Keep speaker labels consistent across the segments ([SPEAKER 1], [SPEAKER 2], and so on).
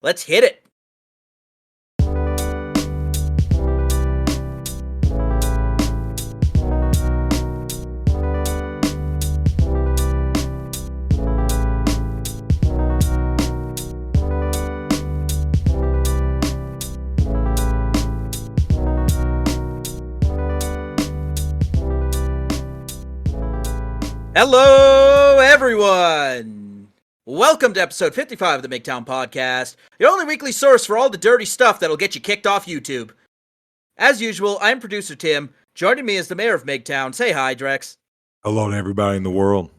[SPEAKER 1] Let's hit it. Hello, everyone! Welcome to episode 55 of the Migtown podcast, your only weekly source for all the dirty stuff that'll get you kicked off YouTube. As usual, I'm producer Tim. Joining me is the mayor of Migtown. Say hi, Drex.
[SPEAKER 2] Hello to everybody in the world.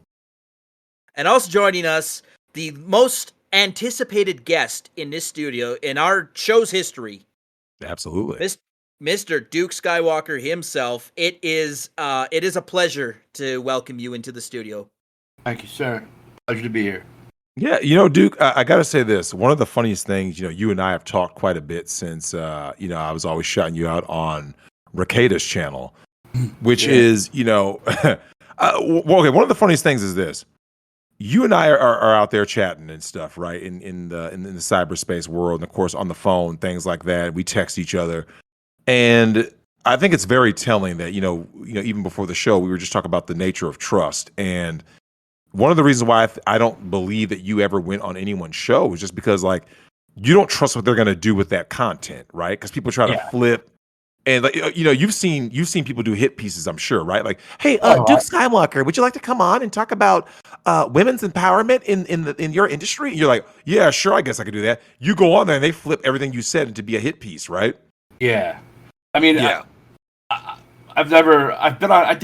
[SPEAKER 1] And also joining us, the most anticipated guest in this studio in our show's history.
[SPEAKER 2] Absolutely.
[SPEAKER 1] Mr. Duke Skywalker himself. It is a pleasure to welcome you into the studio.
[SPEAKER 3] Thank you, sir. Pleasure to be here.
[SPEAKER 2] Yeah, Duke, I got to say this. One of the funniest things, you and I have talked quite a bit since, I was always shouting you out on Rakata's channel, which is, okay, one of the funniest things is this. You and I are out there chatting and stuff, right, in the cyberspace world, and of course on the phone, things like that. We text each other. And I think it's very telling that, even before the show, we were just talking about the nature of trust. And one of the reasons why I don't believe that you ever went on anyone's show is just because, you don't trust what they're going to do with that content, right? Because people try to flip. And, you've seen people do hit pieces, I'm sure, right? Like, hey, Duke Skywalker, would you like to come on and talk about women's empowerment in your industry? And you're like, yeah, sure, I guess I could do that. You go on there and they flip everything you said into be a hit piece, right?
[SPEAKER 3] Yeah. I mean,
[SPEAKER 2] yeah.
[SPEAKER 3] I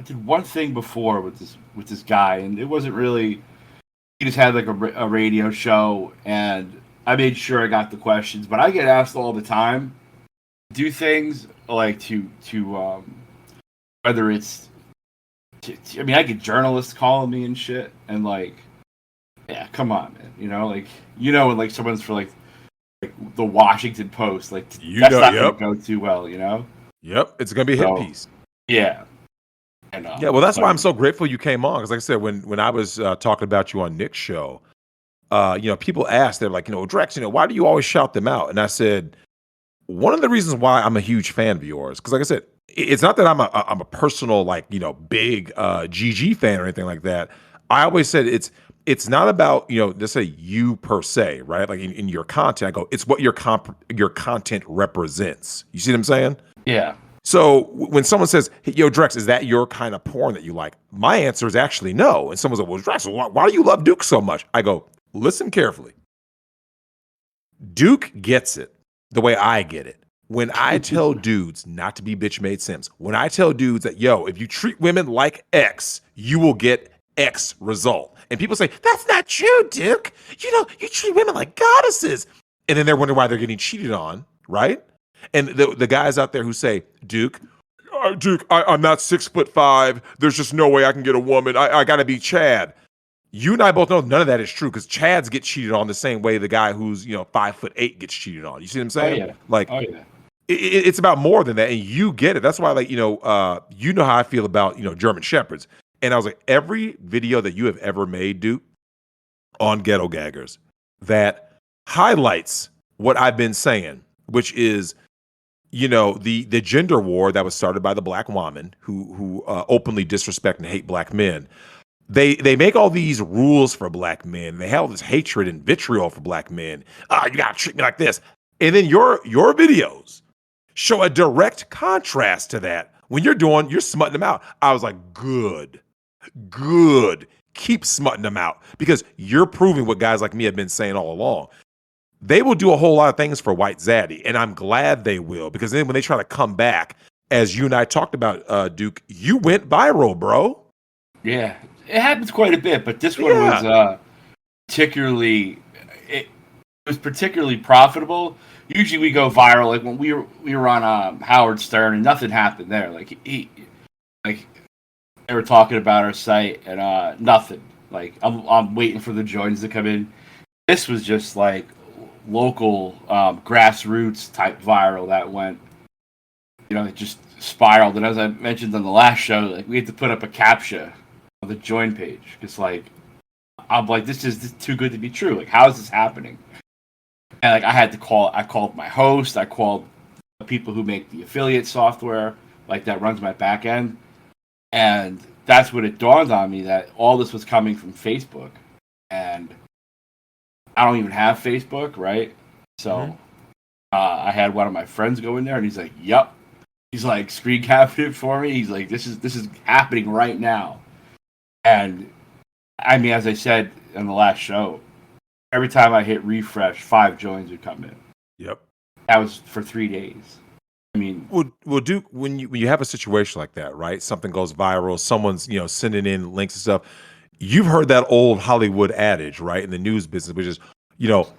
[SPEAKER 3] did one thing before with this guy, and it wasn't really. He just had like a radio show, and I made sure I got the questions. But I get asked all the time to do things like to whether it's. I get journalists calling me and shit, and yeah, come on, man. When someone's for like the Washington Post, that's not going to go too well,
[SPEAKER 2] Yep, it's going to be a hit piece.
[SPEAKER 3] Yeah.
[SPEAKER 2] And, well, that's why I'm so grateful you came on, because like I said, when I was talking about you on Nick's show, people asked, they're like, Drex, why do you always shout them out? And I said, one of the reasons why I'm a huge fan of yours, because like I said, it's not that I'm a personal, big GG fan or anything like that. I always said it's not about, let's say you per se, right? Like in your content, I go, it's what your content represents. You see what I'm saying?
[SPEAKER 3] Yeah.
[SPEAKER 2] So when someone says, hey, yo, Drex, is that your kind of porn that you like? My answer is actually no. And someone's like, well, Drex, why do you love Duke so much? I go, listen carefully. Duke gets it the way I get it. When I tell dudes not to be bitch-made simps, when I tell dudes that, yo, if you treat women like X, you will get X result. And people say, that's not true, Duke. You treat women like goddesses. And then they're wondering why they're getting cheated on, right? And the guys out there who say, Duke, I'm not 6'5". There's just no way I can get a woman. I got to be Chad. You and I both know none of that is true, because Chads get cheated on the same way the guy who's 5'8" gets cheated on. You see what I'm saying?
[SPEAKER 3] Oh, yeah.
[SPEAKER 2] It's about more than that, and you get it. That's why, how I feel about German Shepherds. And I was like, every video that you have ever made, Duke, on Ghetto Gaggers, that highlights what I've been saying, which is, the gender war that was started by the black woman who openly disrespect and hate black men. They make all these rules for black men. They have all this hatred and vitriol for black men. You gotta treat me like this. And then your videos show a direct contrast to that. When you're smutting them out. I was like, good. Keep smutting them out, because you're proving what guys like me have been saying all along. They will do a whole lot of things for White Zaddy, and I'm glad they will, because then when they try to come back, as you and I talked about, Duke, you went viral, bro.
[SPEAKER 3] Yeah, it happens quite a bit, but this one was particularly profitable. Usually we go viral, like when we were on Howard Stern, and nothing happened there. They were talking about our site, and nothing. I'm waiting for the joins to come in. This was just local grassroots type viral that went, it just spiraled. And as I mentioned on the last show, we had to put up a captcha on the join page, because I'm like, this is too good to be true. Like, how is this happening? And like, I called my host, I called the people who make the affiliate software, like that runs my back end. And that's when it dawned on me that all this was coming from Facebook. And I don't even have Facebook, right? So I had one of my friends go in there and he's like, yep. He's like, screen capping it for me. He's like, this is happening right now. And I mean, as I said in the last show, every time I hit refresh, 5 joins would come in.
[SPEAKER 2] Yep.
[SPEAKER 3] That was for 3 days. I mean,
[SPEAKER 2] well, Duke, when you have a situation like that, right? Something goes viral, someone's sending in links and stuff. You've heard that old Hollywood adage, right, in the news business, which is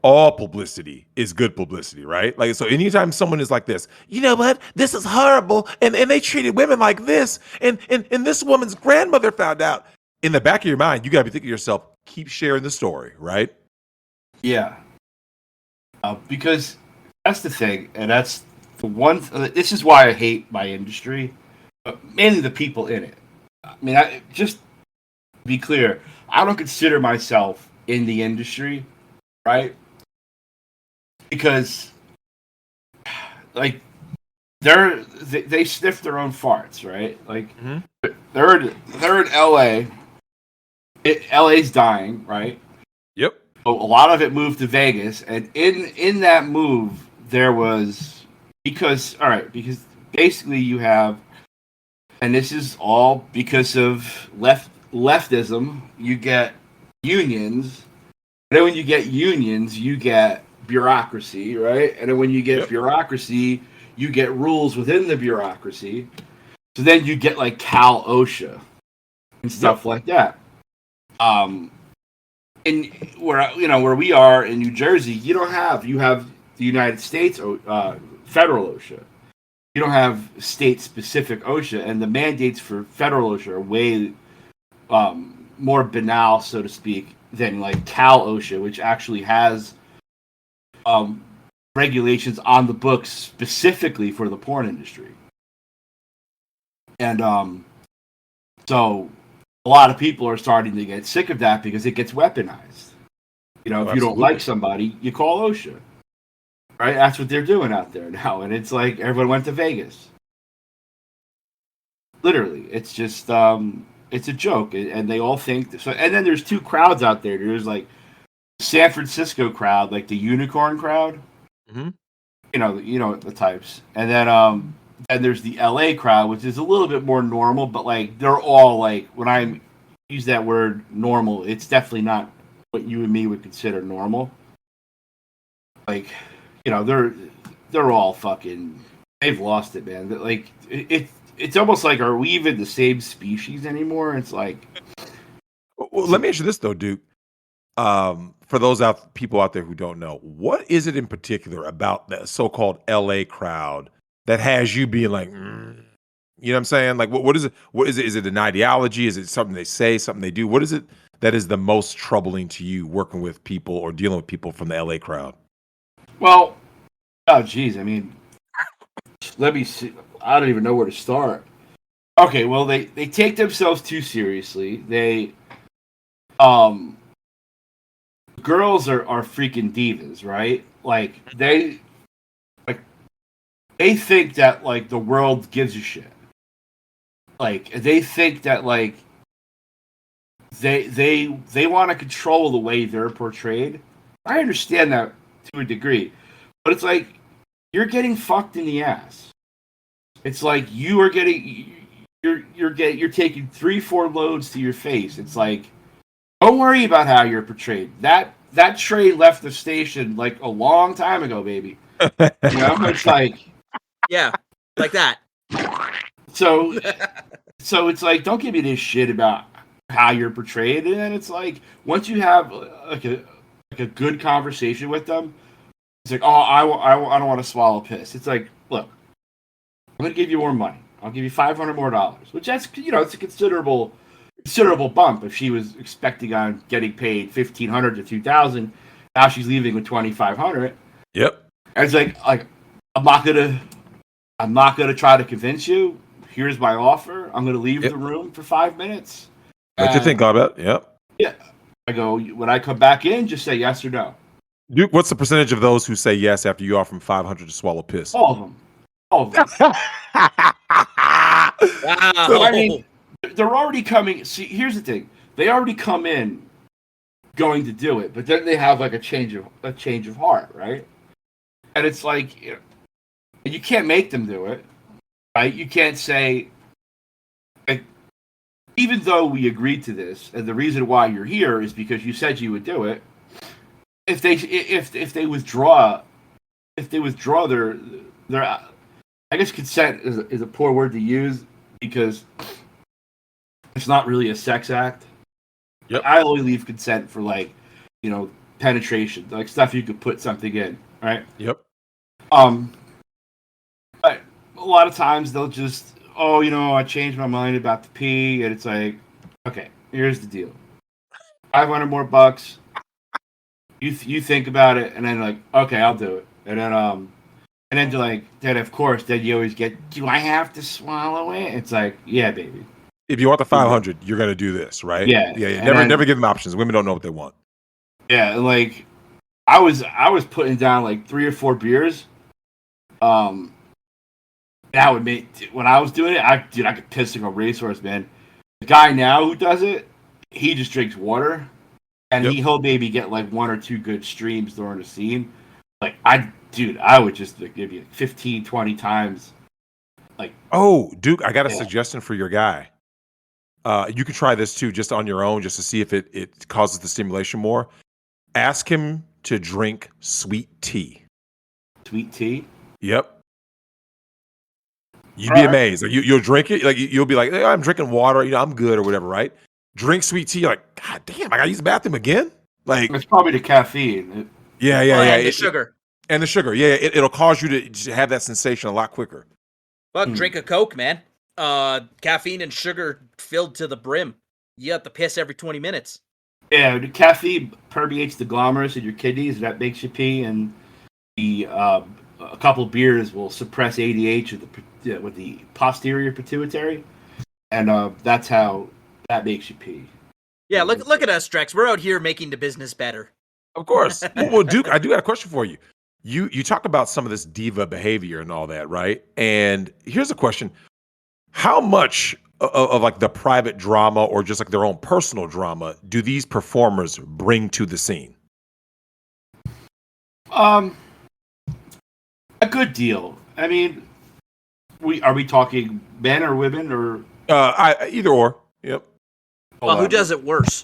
[SPEAKER 2] all publicity is good publicity, right? Like, so anytime someone is like this, you know what, this is horrible, and they treated women like this, and this woman's grandmother found out. In the back of your mind, you got to be thinking to yourself, keep sharing the story, right?
[SPEAKER 3] Yeah. Because that's the thing, and that's the one. This is why I hate my industry, but mainly the people in it. I mean, just to be clear, I don't consider myself in the industry, right? Because, like, they sniff their own farts, right? Like, they're in LA. LA's dying, right?
[SPEAKER 2] Yep.
[SPEAKER 3] So a lot of it moved to Vegas, and in that move, there was because basically you have, and this is all because of leftism. You get unions, and then when you get unions, you get bureaucracy, right? And then when you get bureaucracy, you get rules within the bureaucracy. So then you get like Cal OSHA and stuff like that. And where we are in New Jersey, you have the United States federal OSHA. You don't have state specific OSHA, and the mandates for federal OSHA are way more banal, so to speak, than like Cal OSHA, which actually has regulations on the books specifically for the porn industry. And so a lot of people are starting to get sick of that because it gets weaponized. If you don't like somebody, you call OSHA. Right? That's what they're doing out there now. And it's like everyone went to Vegas. Literally. It's just it's a joke. And they all think so. And then there's 2 crowds out there. There's like the San Francisco crowd, like the unicorn crowd.
[SPEAKER 2] Mm-hmm.
[SPEAKER 3] The types. And then there's the LA crowd, which is a little bit more normal, but like they're all like, when I use that word normal, it's definitely not what you and me would consider normal. Like, they're all fucking, they've lost it, man. Like it's almost like, are we even the same species anymore? It's like,
[SPEAKER 2] well, let me ask you this though, Duke. For those people out there who don't know, what is it in particular about the so-called LA crowd that has you being like, you know what I'm saying? Like, what is it? What is it? Is it an ideology? Is it something they say, something they do? What is it that is the most troubling to you working with people or dealing with people from the LA crowd?
[SPEAKER 3] Well, oh, geez. I mean, let me see. I don't even know where to start. Okay, well, they take themselves too seriously. They, girls are freaking divas, right? Like, they think that, like, the world gives a shit. Like, they think that, like, they want to control the way they're portrayed. I understand that to a degree. But it's like, you're getting fucked in the ass. It's like you are getting, you're taking 3-4 loads to your face. It's like, don't worry about how you're portrayed. That train left the station like a long time ago, baby. It's like,
[SPEAKER 1] yeah, like that.
[SPEAKER 3] So it's like, don't give me this shit about how you're portrayed. And then it's like, once you have like a good conversation with them, it's like, oh, I don't want to swallow piss. It's like, look, I'm going to give you more money. I'll give you $500 more, which that's, it's a considerable bump. If she was expecting on getting paid $1,500 to $2,000, now she's leaving with $2,500.
[SPEAKER 2] Yep.
[SPEAKER 3] And it's like I'm not gonna try to convince you. Here's my offer. I'm gonna leave the room for 5 minutes.
[SPEAKER 2] What you think about it? Yep.
[SPEAKER 3] Yeah. I go, when I come back in, just say yes or no.
[SPEAKER 2] Duke, what's the percentage of those who say yes after you offer them 500 to swallow piss?
[SPEAKER 3] All of them. All of them.
[SPEAKER 1] Wow.
[SPEAKER 3] I mean, they're already coming. See, here's the thing: they already come in going to do it, but then they have like a change of heart, right? And it's like, you can't make them do it, right? You can't say, like, even though we agreed to this, and the reason why you're here is because you said you would do it. If they withdraw their I guess consent is a poor word to use because it's not really a sex act.
[SPEAKER 2] Yep.
[SPEAKER 3] I only leave consent for penetration, like stuff you could put something in, right?
[SPEAKER 2] Yep.
[SPEAKER 3] But a lot of times they'll just, I changed my mind about the pee, and it's like, okay, here's the deal: $500 more bucks. You think about it, and then like, okay, I'll do it, and then you're like, then of course, then you always get, do I have to swallow it? It's like, yeah, baby.
[SPEAKER 2] If you want the 500, you're gonna do this, right?
[SPEAKER 3] Yeah.
[SPEAKER 2] Yeah. Never give them options. Women don't know what they want.
[SPEAKER 3] Yeah, like I was putting down like 3 or 4 beers. That would make, when I was doing it, I could piss like a racehorse, man. The guy now who does it, he just drinks water, and he'll maybe get like 1 or 2 good streams during the scene. Like I would just like, give you 15, 20 times. Like,
[SPEAKER 2] oh, Duke, I got a suggestion for your guy. You could try this too, just on your own, just to see if it causes the stimulation more. Ask him to drink sweet tea.
[SPEAKER 3] Sweet tea?
[SPEAKER 2] Yep. You'd be amazed. Like you'll drink it. Like you'll be like, hey, I'm drinking water. I'm good or whatever, right? Drink sweet tea. You're like, God damn, I gotta use the bathroom again. Like
[SPEAKER 3] it's probably the caffeine.
[SPEAKER 2] Yeah.
[SPEAKER 1] And the sugar.
[SPEAKER 2] And the sugar. Yeah, it'll cause you to have that sensation a lot quicker.
[SPEAKER 1] Fuck, drink a Coke, man. Caffeine and sugar filled to the brim. You have to piss every 20 minutes.
[SPEAKER 3] Yeah, the caffeine permeates the glomerulus in your kidneys, and that makes you pee. And a couple of beers will suppress ADH with the posterior pituitary, and that's how that makes you pee.
[SPEAKER 1] Yeah, look at us, Drex. We're out here making the business better.
[SPEAKER 2] Of course. Well, Duke, I do got a question for you. You talk about some of this diva behavior and all that, right? And here's a question: how much of like the private drama or just like their own personal drama do these performers bring to the scene?
[SPEAKER 3] A good deal. I mean, are we talking men or women or
[SPEAKER 2] either or? Yep.
[SPEAKER 1] Well, who does it worse?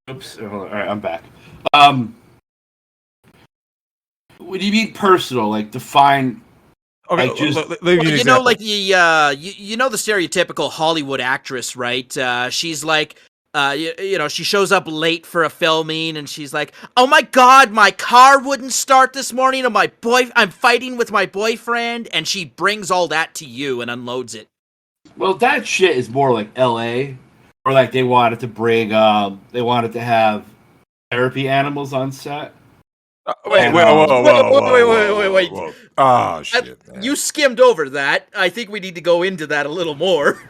[SPEAKER 3] Oops. All right, I'm back. What do you mean personal? Like define?
[SPEAKER 2] Okay,
[SPEAKER 3] like just
[SPEAKER 1] you know, like the the stereotypical Hollywood actress, right? She's like, she shows up late for a filming, and she's like, "Oh my God, my car wouldn't start this morning, and I'm fighting with my boyfriend," and she brings all that to you and unloads it.
[SPEAKER 3] Well, that shit is more like L.A. or like they wanted to have therapy animals on set.
[SPEAKER 2] Wait. Oh, shit. Man.
[SPEAKER 1] You skimmed over that. I think we need to go into that a little more.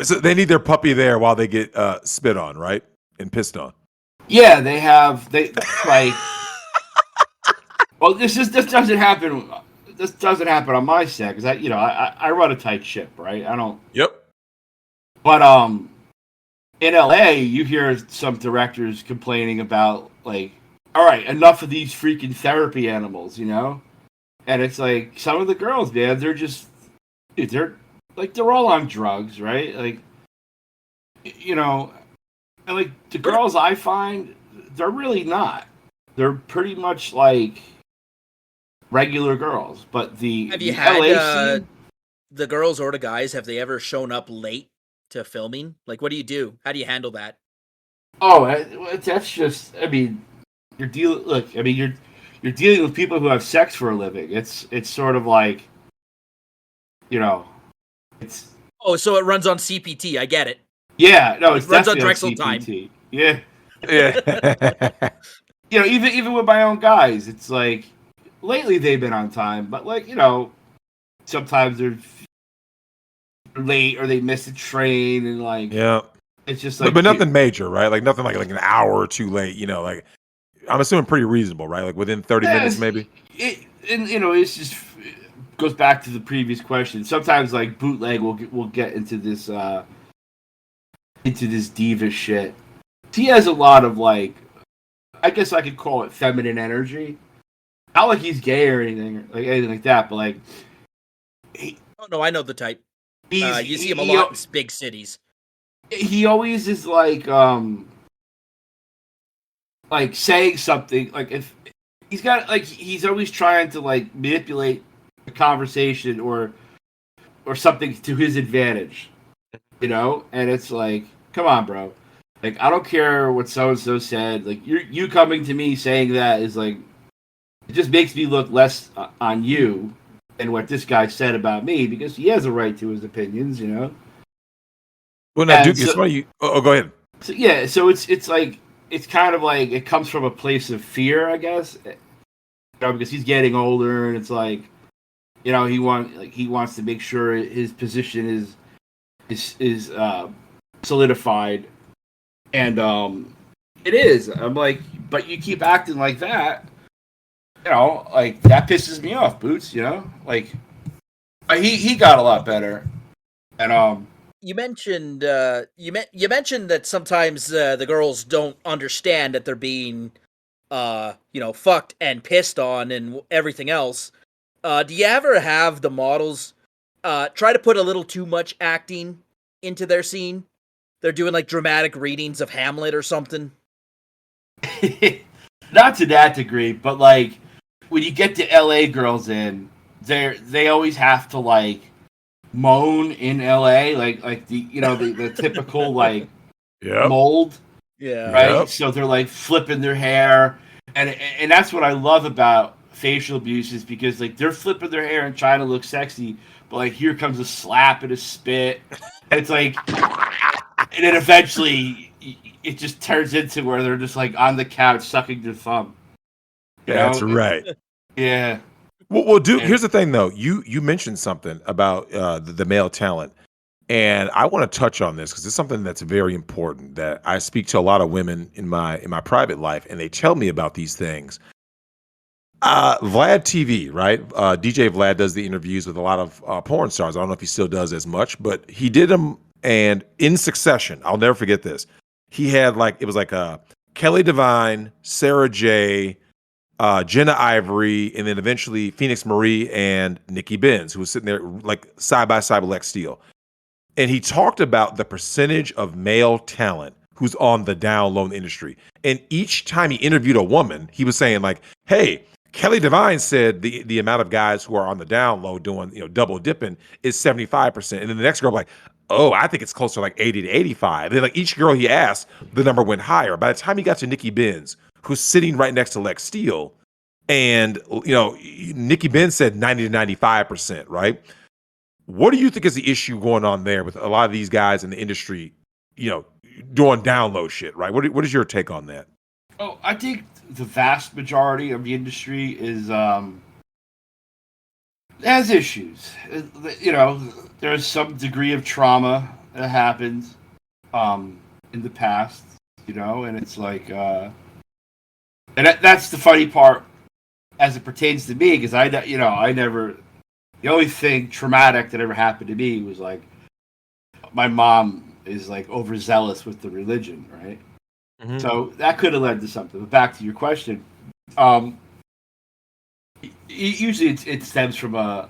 [SPEAKER 2] So they need their puppy there while they get spit on, right? And pissed on.
[SPEAKER 3] Yeah, they like. Well, this doesn't happen. This doesn't happen on my set because I run a tight ship, right? I don't.
[SPEAKER 2] Yep.
[SPEAKER 3] But in LA, you hear some directors complaining about like, all right, enough of these freaking therapy animals, and it's like some of the girls, man, they're all on drugs, right? Like, and like the girls I find, they're really not. They're pretty much like regular girls, but
[SPEAKER 1] have you
[SPEAKER 3] the
[SPEAKER 1] had
[SPEAKER 3] LA scene,
[SPEAKER 1] the girls or the guys? Have they ever shown up late to filming? Like, what do you do? How do you handle that?
[SPEAKER 3] Oh, that's just. I mean, you're dealing with people who have sex for a living. It's sort of like, it's.
[SPEAKER 1] Oh, so it runs on CPT. I get it.
[SPEAKER 3] Yeah, no, it's
[SPEAKER 1] it runs on
[SPEAKER 3] definitely
[SPEAKER 1] Drexel time.
[SPEAKER 3] Yeah.
[SPEAKER 2] Yeah.
[SPEAKER 3] Even with my own guys, it's like lately they've been on time, but like sometimes they're late or they miss a train and like
[SPEAKER 2] yeah.
[SPEAKER 3] It's just like,
[SPEAKER 2] but nothing major, right? Like nothing like an hour or two late. You know, like I'm assuming pretty reasonable, right? Like within 30 minutes, maybe.
[SPEAKER 3] And it's just goes back to the previous question. Sometimes like bootleg will get into this diva shit. He has a lot of like, I guess I could call it feminine energy. Not like he's gay or anything like that, but like
[SPEAKER 1] Oh no, I know the type. You see him a lot in big cities.
[SPEAKER 3] He always is like saying something, like if he's got like he's always trying to like manipulate a conversation or something to his advantage, and it's like, come on, bro. Like, I don't care what so and so said. Like, you coming to me saying that is like, it just makes me look less on you than what this guy said about me, because he has a right to his opinions,
[SPEAKER 2] Well, now, Duke, it's funny. Oh, go ahead.
[SPEAKER 3] So yeah, so it's like, it's kind of like it comes from a place of fear, I guess, because he's getting older, and it's like, he wants to make sure his position is solidified, and it is. I'm like, but you keep acting like that, like that pisses me off, Boots. Like he got a lot better, and
[SPEAKER 1] You mentioned you mentioned that sometimes the girls don't understand that they're being fucked and pissed on and everything else. Do you ever have the models try to put a little too much acting into their scene? They're doing like dramatic readings of Hamlet or something.
[SPEAKER 3] Not to that degree, but like when you get the LA girls in, they always have to like moan in LA, like the typical like mold, right? Yep. So they're like flipping their hair, and that's what I love about facial abuse, is because like they're flipping their hair and trying to look sexy, but like here comes a slap and a spit, and it's like, and then eventually it just turns into where they're just like on the couch sucking their thumb.
[SPEAKER 2] That's right.
[SPEAKER 3] Yeah.
[SPEAKER 2] Well, Duke, here's the thing, though. You mentioned something about the male talent, and I want to touch on this because it's something that's very important. That I speak to a lot of women in my private life, and they tell me about these things. Vlad TV, right? DJ Vlad does the interviews with a lot of porn stars. I don't know if he still does as much, but he did them, and in succession. I'll never forget this. He had it was like Kelly Devine, Sarah J, Jenna Ivory, and then eventually Phoenix Marie and Nikki Benz, who was sitting there like side by side with Lex Steele. And he talked about the percentage of male talent who's on the down low in the industry. And each time he interviewed a woman, he was saying like, hey, Kelly Devine said the amount of guys who are on the down low doing, double dipping is 75%. And then the next girl like, oh, I think it's closer to like 80 to 85. And then like each girl he asked, the number went higher. By the time he got to Nikki Benz, who's sitting right next to Lex Steele, and Nikki Benz said 90 to 95%, right? What do you think is the issue going on there with a lot of these guys in the industry, doing down low shit, right? What is your take on that?
[SPEAKER 3] Oh, I think the vast majority of the industry is has issues. There's some degree of trauma that happens in the past, and it's like, and that's the funny part as it pertains to me, because I never, the only thing traumatic that ever happened to me was like my mom is like overzealous with the religion, right? Mm-hmm. So that could have led to something. But back to your question, usually it stems from a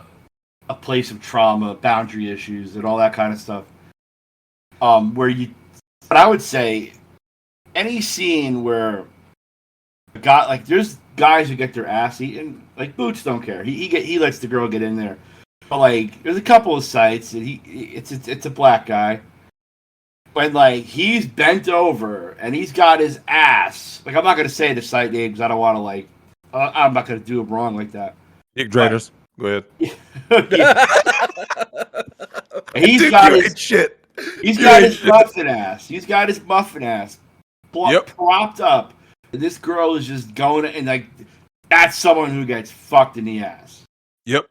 [SPEAKER 3] place of trauma, boundary issues, and all that kind of stuff. But I would say any scene where there's guys who get their ass eaten, like Boots don't care. He lets the girl get in there. But like there's a couple of sites that it's a black guy. When like he's bent over and he's got his ass, like I'm not gonna say the site name because I don't want to like I'm not gonna do him wrong like that.
[SPEAKER 2] Nick Drainers, go ahead.
[SPEAKER 3] He's got his shit. He's got his muffin ass. He's got his muffin ass propped up. And this girl is just going and like that's someone who gets fucked in the ass.
[SPEAKER 2] Yep.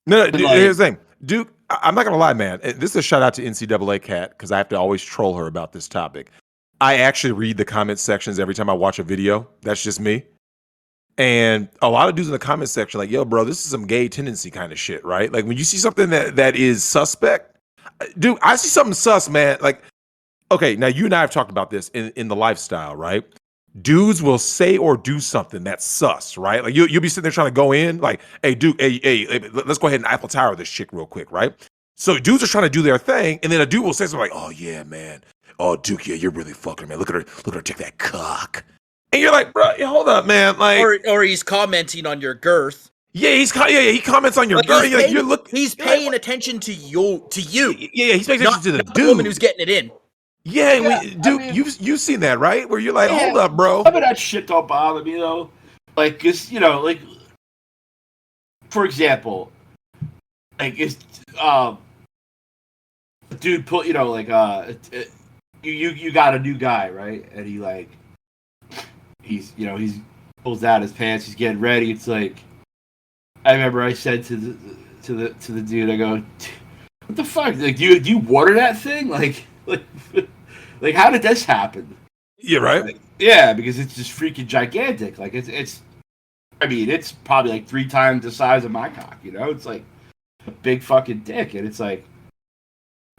[SPEAKER 2] No, here's the thing, Duke. I'm not gonna lie, man. This is a shout out to NCAA Cat because I have to always troll her about this topic. I actually read the comment sections every time I watch a video. That's just me. And a lot of dudes in the comment section like, yo, bro, this is some gay tendency kind of shit, right? Like when you see something that is suspect, dude, I see something sus, man. Like, okay, now you and I have talked about this in the lifestyle, right? Dudes will say or do something that's sus, right? Like you'll be sitting there trying to go in, like, hey, dude, hey, let's go ahead and Eiffel Tower this chick real quick, right? So dudes are trying to do their thing, and then a dude will say something like, oh yeah, man. Oh, Duke, yeah, you're really fucking, man. Look at her take that cock. And you're like, bro, hold up, man. Like,
[SPEAKER 1] or he's commenting on your girth.
[SPEAKER 2] Yeah, he comments on your
[SPEAKER 1] like
[SPEAKER 2] girth.
[SPEAKER 1] He's paying attention to you.
[SPEAKER 2] Yeah, he's paying attention to the
[SPEAKER 1] not
[SPEAKER 2] dude.
[SPEAKER 1] The woman who's getting it in.
[SPEAKER 2] Yeah, dude, you've seen that, right? Where you're like, hold up, bro.
[SPEAKER 3] Some of that shit don't bother me though. Like, cause like, for example, like it's dude put you got a new guy, right? And he's pulls out his pants, he's getting ready. It's like, I remember I said to the dude, I go, what the fuck? Like, do you water that thing? Like how did this happen?
[SPEAKER 2] Yeah, right.
[SPEAKER 3] Like, yeah, because it's just freaking gigantic. Like it's probably like 3 times the size of my cock. It's like a big fucking dick, and it's like,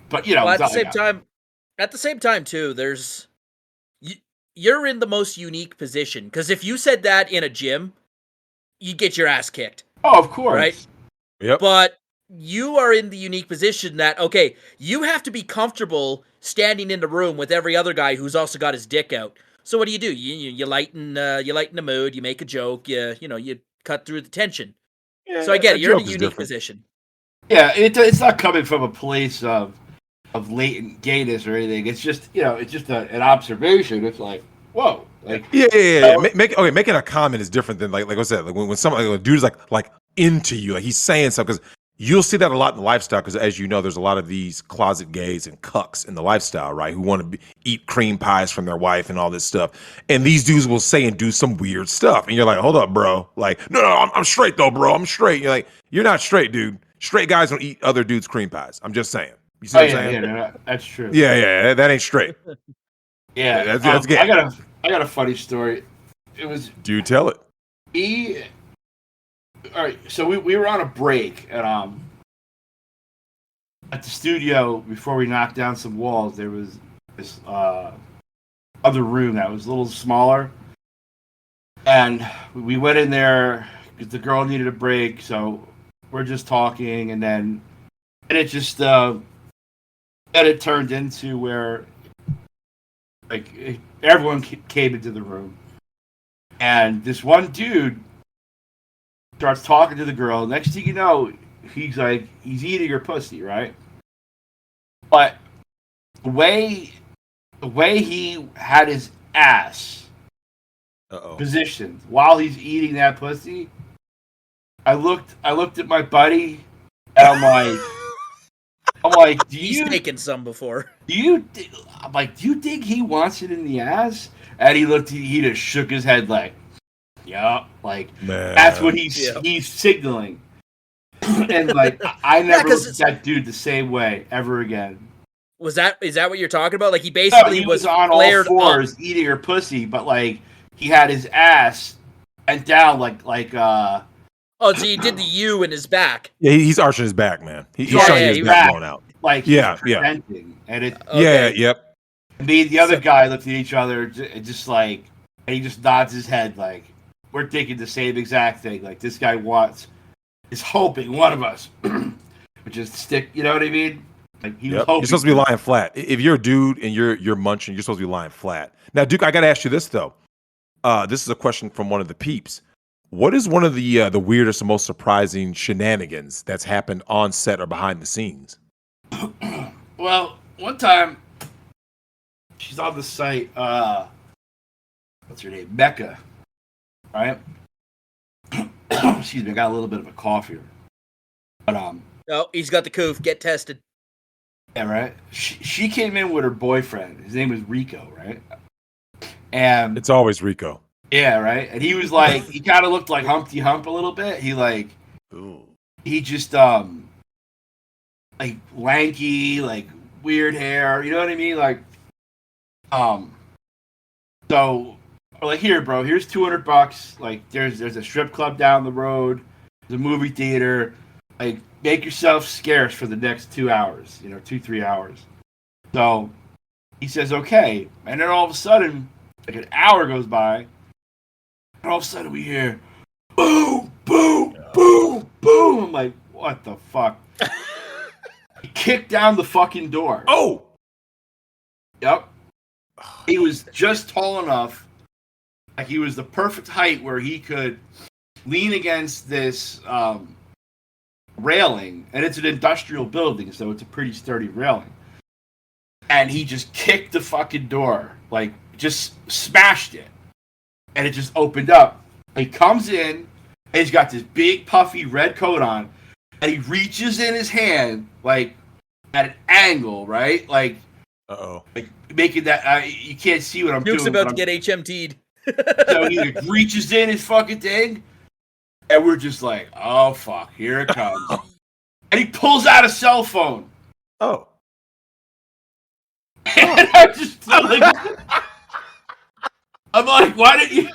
[SPEAKER 3] but
[SPEAKER 1] well, at the same time too, you're in the most unique position because if you said that in a gym, you'd get your ass kicked.
[SPEAKER 3] Oh, of course,
[SPEAKER 1] right?
[SPEAKER 2] Yep.
[SPEAKER 1] But you are in the unique position that, okay, you have to be comfortable standing in the room with every other guy who's also got his dick out. So what do? You lighten the mood, you make a joke, you cut through the tension.
[SPEAKER 2] Yeah,
[SPEAKER 1] so I get it. You're in a unique position.
[SPEAKER 3] Yeah, it's not coming from a place of latent gayness or anything. It's just it's just an observation. It's like, whoa, like
[SPEAKER 2] yeah. Making a comment is different than like I said, like when someone like a dude's like into you, like he's saying something, because you'll see that a lot in the lifestyle, because as you know, there's a lot of these closet gays and cucks in the lifestyle, right? Who want to eat cream pies from their wife and all this stuff. And these dudes will say and do some weird stuff. And you're like, hold up, bro. Like, no, I'm straight though, bro. I'm straight. You're like, you're not straight, dude. Straight guys don't eat other dudes' cream pies. I'm just saying. You see what I'm saying?
[SPEAKER 3] Yeah, that's true.
[SPEAKER 2] Yeah, that ain't straight.
[SPEAKER 3] Yeah,
[SPEAKER 2] that's gay.
[SPEAKER 3] I got a funny story. It was.
[SPEAKER 2] Do tell it.
[SPEAKER 3] All right, so we were on a break at the studio before we knocked down some walls. There was this other room that was a little smaller, and we went in there because the girl needed a break. So we're just talking, and it just then it turned into where like everyone came into the room, and this one dude starts talking to the girl. Next thing you know, he's eating her pussy, right? But the way he had his ass positioned while he's eating that pussy, I looked at my buddy, and I'm like,
[SPEAKER 1] he's taken some before.
[SPEAKER 3] Do you think he wants it in the ass? And he just shook his head like, yeah, like, man. That's what he's signaling. And like, I never looked at that dude the same way ever again.
[SPEAKER 1] Is that what you're talking about? Like, he basically
[SPEAKER 3] was on all fours eating her pussy, but like he had his ass bent down like
[SPEAKER 1] oh, so he did the U in his back.
[SPEAKER 2] Yeah, he's arching his back, man. He's showing his back blown out.
[SPEAKER 3] Like, presenting. And it
[SPEAKER 2] yep.
[SPEAKER 3] Me and the other guy looked at each other just like, and he just nods his head like, we're thinking the same exact thing. Like, this guy is hoping one of us would just stick. You know what I mean? Like, he was hoping.
[SPEAKER 2] You're supposed to be lying flat. If you're a dude and you're munching, you're supposed to be lying flat. Now, Duke, I got to ask you this though. This is a question from one of the peeps. What is one of the weirdest and most surprising shenanigans that's happened on set or behind the scenes?
[SPEAKER 3] Well, one time she's on the site. What's her name? Mecca. Right? Excuse me, I got a little bit of a cough here. But
[SPEAKER 1] oh, he's got the coof. Get tested.
[SPEAKER 3] Yeah, right. She came in with her boyfriend. His name was Rico, right? And
[SPEAKER 2] it's always Rico.
[SPEAKER 3] Yeah, right. And he was like, he kind of looked like Humpty Hump a little bit. He just like like lanky, like weird hair. You know what I mean? Like, so like, here, bro. Here's $200. Like, there's a strip club down the road. There's a movie theater. Like, make yourself scarce for the next 2 hours. 2-3 hours. So he says, okay. And then all of a sudden, like an hour goes by, and all of a sudden we hear, boom, boom, boom, boom. I'm like, what the fuck? He kicked down the fucking door.
[SPEAKER 2] Oh!
[SPEAKER 3] Yep. He was just tall enough. Like, he was the perfect height where he could lean against this railing. And it's an industrial building, so it's a pretty sturdy railing. And he just kicked the fucking door. Like, just smashed it. And it just opened up. He comes in, and he's got this big, puffy red coat on. And he reaches in his hand, like, at an angle, right? Like, like making that, you can't see what I'm
[SPEAKER 1] Duke's
[SPEAKER 3] doing.
[SPEAKER 1] about to get HMT'd.
[SPEAKER 3] So he like, reaches in his fucking thing, and we're just like, oh, fuck, here it comes. And he pulls out a cell phone.
[SPEAKER 2] Oh.
[SPEAKER 3] And I'm just like, I'm like, why didn't you?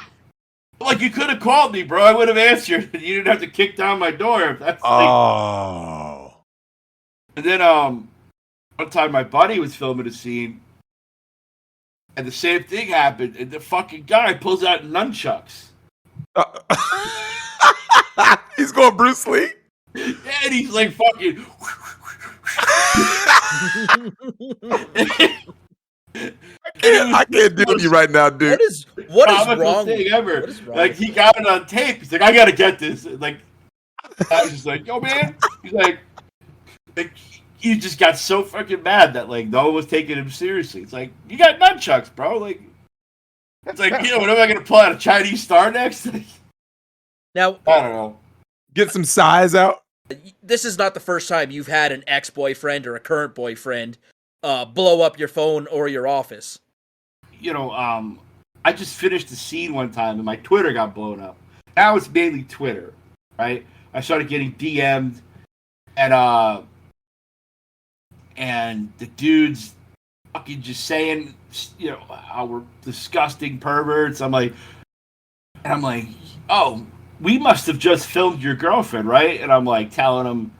[SPEAKER 3] Like, you could have called me, bro. I would have answered. You didn't have to kick down my door. That's
[SPEAKER 2] like...
[SPEAKER 3] And then one time my buddy was filming a scene, and the same thing happened, and the fucking guy pulls out nunchucks.
[SPEAKER 2] He's going Bruce Lee?
[SPEAKER 3] Yeah, and he's like fucking...
[SPEAKER 2] I can't deal with you right now, dude.
[SPEAKER 1] What is wrong?
[SPEAKER 3] Thing ever. What is wrong? Like, he got it on tape. He's like, I gotta get this. Like, I was just like, yo, man. He's like, he just got so fucking mad that like no one was taking him seriously. It's like, you got nunchucks, bro. Like, it's like, what am I gonna pull out a Chinese star next?
[SPEAKER 1] Now,
[SPEAKER 3] I don't know.
[SPEAKER 2] Get some size out.
[SPEAKER 1] This is not the first time you've had an ex-boyfriend or a current boyfriend blow up your phone or your office.
[SPEAKER 3] I just finished a scene one time and my Twitter got blown up. Now it's mainly Twitter, right? I started getting DM'd and the dudes fucking just saying, how we're disgusting perverts. I'm like, oh, we must have just filmed your girlfriend, right? And I'm like telling them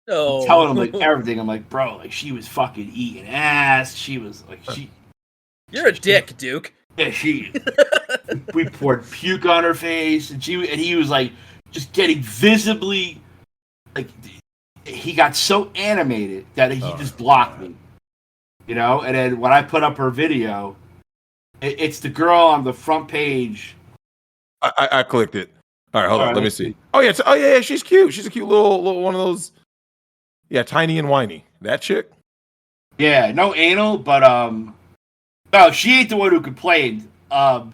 [SPEAKER 3] like everything. I'm like, bro, like she was fucking eating ass. She was like,
[SPEAKER 1] You're a dick, Duke.
[SPEAKER 3] Yeah, we poured puke on her face, and he was like, just getting visibly, like, he got so animated that he just blocked me, And then when I put up her video, it's the girl on the front page.
[SPEAKER 2] I clicked it. All right, hold on. Let me see. Oh yeah, she's cute. She's a cute little one of those. Yeah, tiny and whiny. That chick.
[SPEAKER 3] Yeah, no anal, but no, she ain't the one who complained. The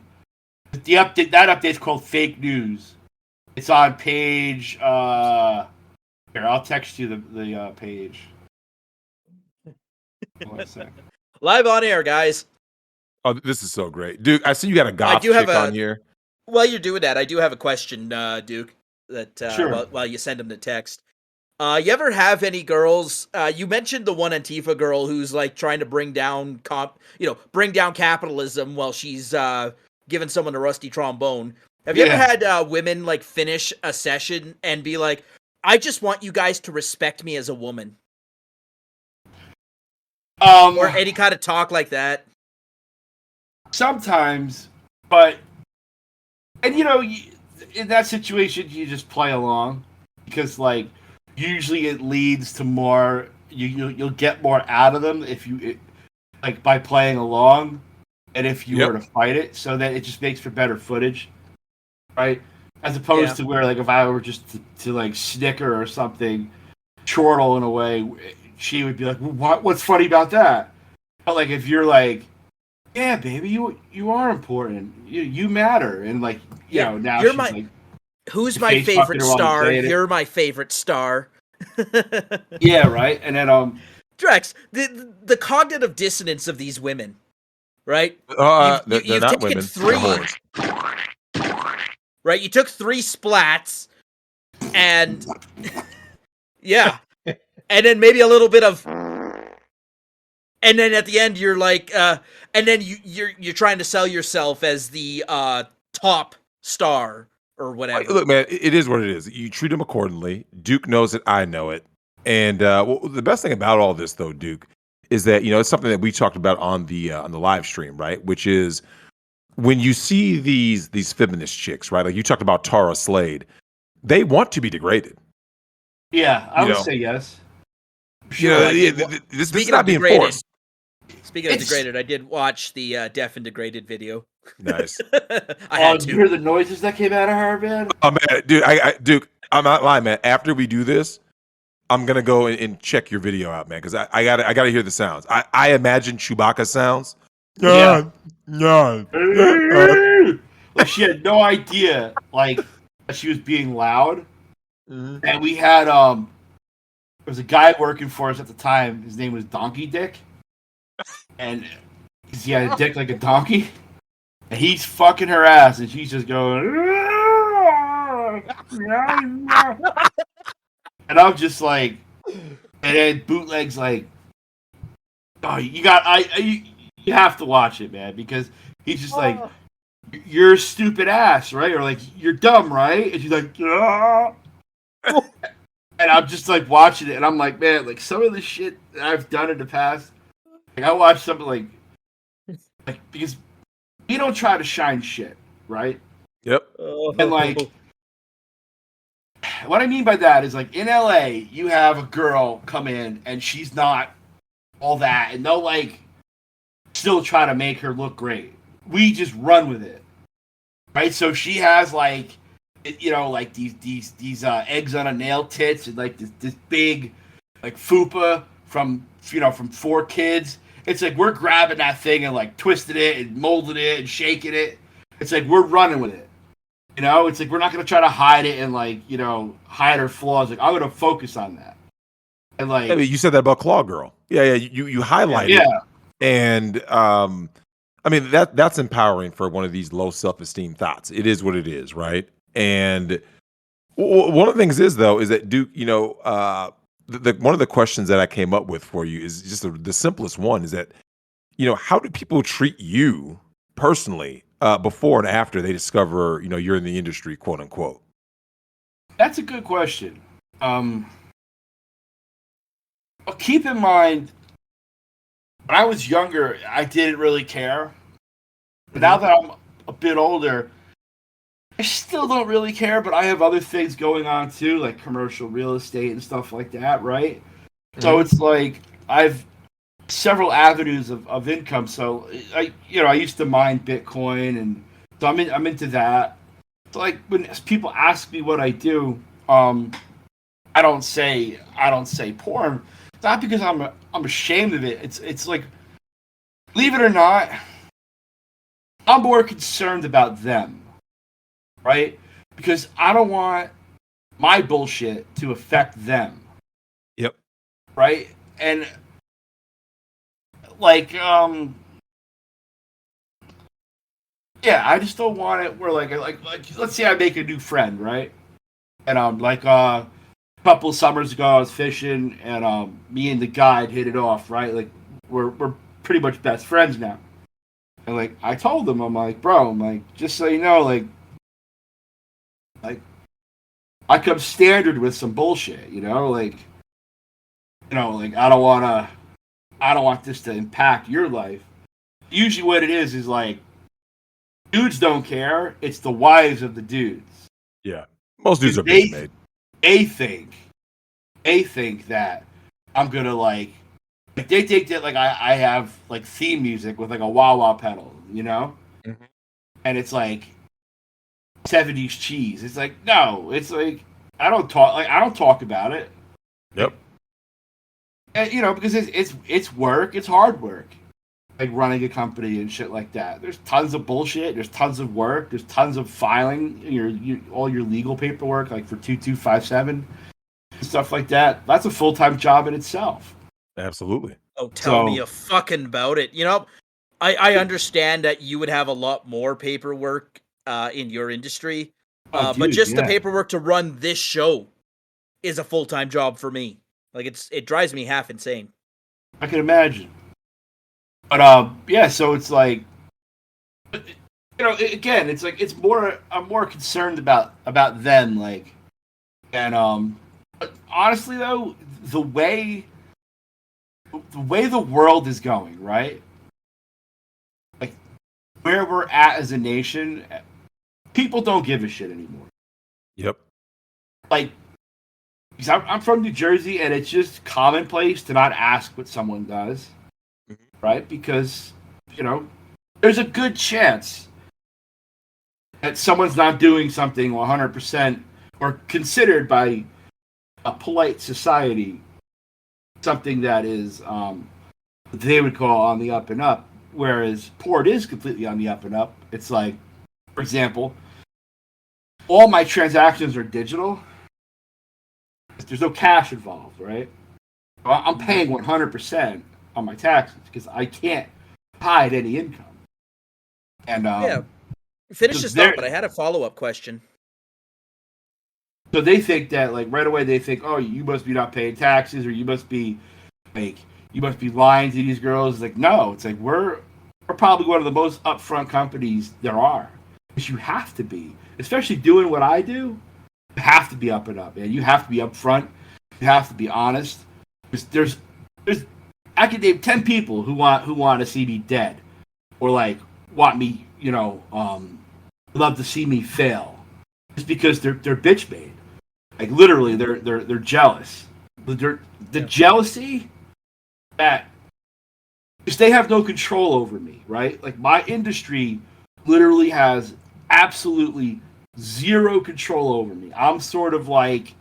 [SPEAKER 3] update, that update's called fake news. It's on page. Here, I'll text you the page. One second.
[SPEAKER 1] Live on air, guys.
[SPEAKER 2] Oh, this is so great, Duke. I see you got a goth chick on here.
[SPEAKER 1] While you're doing that, I do have a question, Duke. That
[SPEAKER 3] sure.
[SPEAKER 1] While you send them the text, you ever have any girls? You mentioned the one Antifa girl who's like trying to bring down capitalism while she's giving someone a rusty trombone. Have you ever had women like finish a session and be like, "I just want you guys to respect me as a woman," or any kind of talk like that?
[SPEAKER 3] Sometimes, but. And in that situation, you just play along because, like, usually it leads to more. You'll get more out of them if by playing along, and if you were to fight it, so that it just makes for better footage, right? As opposed to where, like, if I were just to like snicker or something, chortle in a way, she would be like, "What's funny about that?" But like, if you're like, "Yeah, baby, you are important. You matter," and like, now
[SPEAKER 1] you're
[SPEAKER 3] she's like,
[SPEAKER 1] "Who's my favorite star? You're my favorite star."
[SPEAKER 3] Yeah, right. And then
[SPEAKER 1] Drex, the cognitive dissonance of these women, right?
[SPEAKER 2] You've not
[SPEAKER 1] taken
[SPEAKER 2] women.
[SPEAKER 1] 3, right? You took 3 splats, and yeah, and then maybe a little bit of, and then at the end you're like, and then you're trying to sell yourself as the top star or whatever.
[SPEAKER 2] Look, man, it is what it is. You treat him accordingly. Duke knows it. I know it. And well, the best thing about all this, though, Duke, is that it's something that we talked about on the live stream, right? Which is when you see these feminist chicks, right? Like you talked about Tara Slade, they want to be degraded.
[SPEAKER 3] Yeah, I would say yes.
[SPEAKER 2] Sure. This is not being forced.
[SPEAKER 1] Speaking of degraded, I did watch the Deaf and Degraded video.
[SPEAKER 2] Nice.
[SPEAKER 1] I had to.
[SPEAKER 3] You hear the noises that came out of her, man?
[SPEAKER 2] Oh man, dude, Duke, I'm not lying, man. After we do this, I'm gonna go and check your video out, man, because I gotta hear the sounds. I imagine Chewbacca sounds.
[SPEAKER 3] Yeah. Like she had no idea, like that she was being loud. Mm-hmm. And we had there was a guy working for us at the time. His name was Donkey Dick, and he had a dick like a donkey. And he's fucking her ass, and she's just going. And I'm just like, and then Bootleg's like, oh, you have to watch it, man, because he's just like, you're a stupid ass, right? Or like, you're dumb, right? And she's like, and I'm just like watching it, and I'm like, man, like some of the shit that I've done in the past, like I watched something like because we don't try to shine shit, right?
[SPEAKER 2] Yep.
[SPEAKER 3] And like, what I mean by that is like in LA, you have a girl come in and she's not all that, and they'll like still try to make her look great. We just run with it, right? So she has like, like these eggs on a nail tits and like this big like fupa from 4 Kids. It's like we're grabbing that thing and like twisting it and molding it and shaking it. It's like we're running with it. It's like we're not going to try to hide it and like, hide her flaws. Like I'm going to focus on that. And like
[SPEAKER 2] you said that about Claw Girl. Yeah, you highlighted it. And I mean that's empowering for one of these low self-esteem thoughts. It is what it is, right? And one of the things is that Duke, one of the questions that I came up with for you is just the simplest one is that, how do people treat you personally before and after they discover, you're in the industry, quote unquote?
[SPEAKER 3] That's a good question. Keep in mind, when I was younger, I didn't really care. But now that I'm a bit older, I still don't really care, but I have other things going on too, like commercial real estate and stuff like that, right? Mm-hmm. So it's like I've several avenues of income. So I used to mine Bitcoin, and so I'm into that. So like when people ask me what I do, I don't say porn. It's not because I'm ashamed of it. It's like, believe it or not, I'm more concerned about them. Right? Because I don't want my bullshit to affect them.
[SPEAKER 2] Yep.
[SPEAKER 3] Right? And like I just don't want it where like let's say I make a new friend, right? And like a couple of summers ago I was fishing, and me and the guide hit it off, right? Like we're pretty much best friends now. And like I told him, I'm like, bro, I'm like, just so you know, like I come standard with some bullshit, like I don't want this to impact your life. Usually what it is like dudes don't care. It's the wives of the dudes.
[SPEAKER 2] Yeah. Most dudes are bitch made.
[SPEAKER 3] They think that I'm gonna like they think that like I have like theme music with like a wah-wah pedal, Mm-hmm. And it's like 70s cheese. It's like, no, it's like I don't talk about it.
[SPEAKER 2] Yep.
[SPEAKER 3] And, because it's work, it's hard work. Like running a company and shit like that. There's tons of bullshit, there's tons of work, there's tons of filing all your legal paperwork, like for 2257 stuff like that. That's a full-time job in itself.
[SPEAKER 2] Absolutely.
[SPEAKER 1] Oh, tell me fucking about it. I understand that you would have a lot more paperwork in your industry, but just the paperwork to run this show is a full-time job for me. Like it drives me half insane.
[SPEAKER 3] I can imagine. But yeah, so it's like, again, it's like I'm more concerned about them, like, and but honestly though, the way the world is going, right? Like where we're at as a nation, people don't give a shit anymore.
[SPEAKER 2] Yep.
[SPEAKER 3] Like, because I'm from New Jersey, and it's just commonplace to not ask what someone does, right? Because, there's a good chance that someone's not doing something 100% or considered by a polite society something that is they would call on the up and up, whereas port is completely on the up and up. It's like, for example, all my transactions are digital. There's no cash involved, right? I'm paying 100% on my taxes because I can't hide any income. And
[SPEAKER 1] yeah, finish this thought, but I had a follow-up question.
[SPEAKER 3] So they think that, like, right away they think, oh, you must be not paying taxes, or you must be lying to these girls. Like, no, it's like we're probably one of the most upfront companies there are, because you have to be, especially doing what I do. You have to be up and up, man. You have to be upfront. You have to be honest. There's I could name 10 people who want to see me dead, or like want me, love to see me fail, just because they're bitch made. Like literally, they're jealous. The jealousy that, because they have no control over me, right? Like my industry literally has absolutely zero control over me. I'm sort of like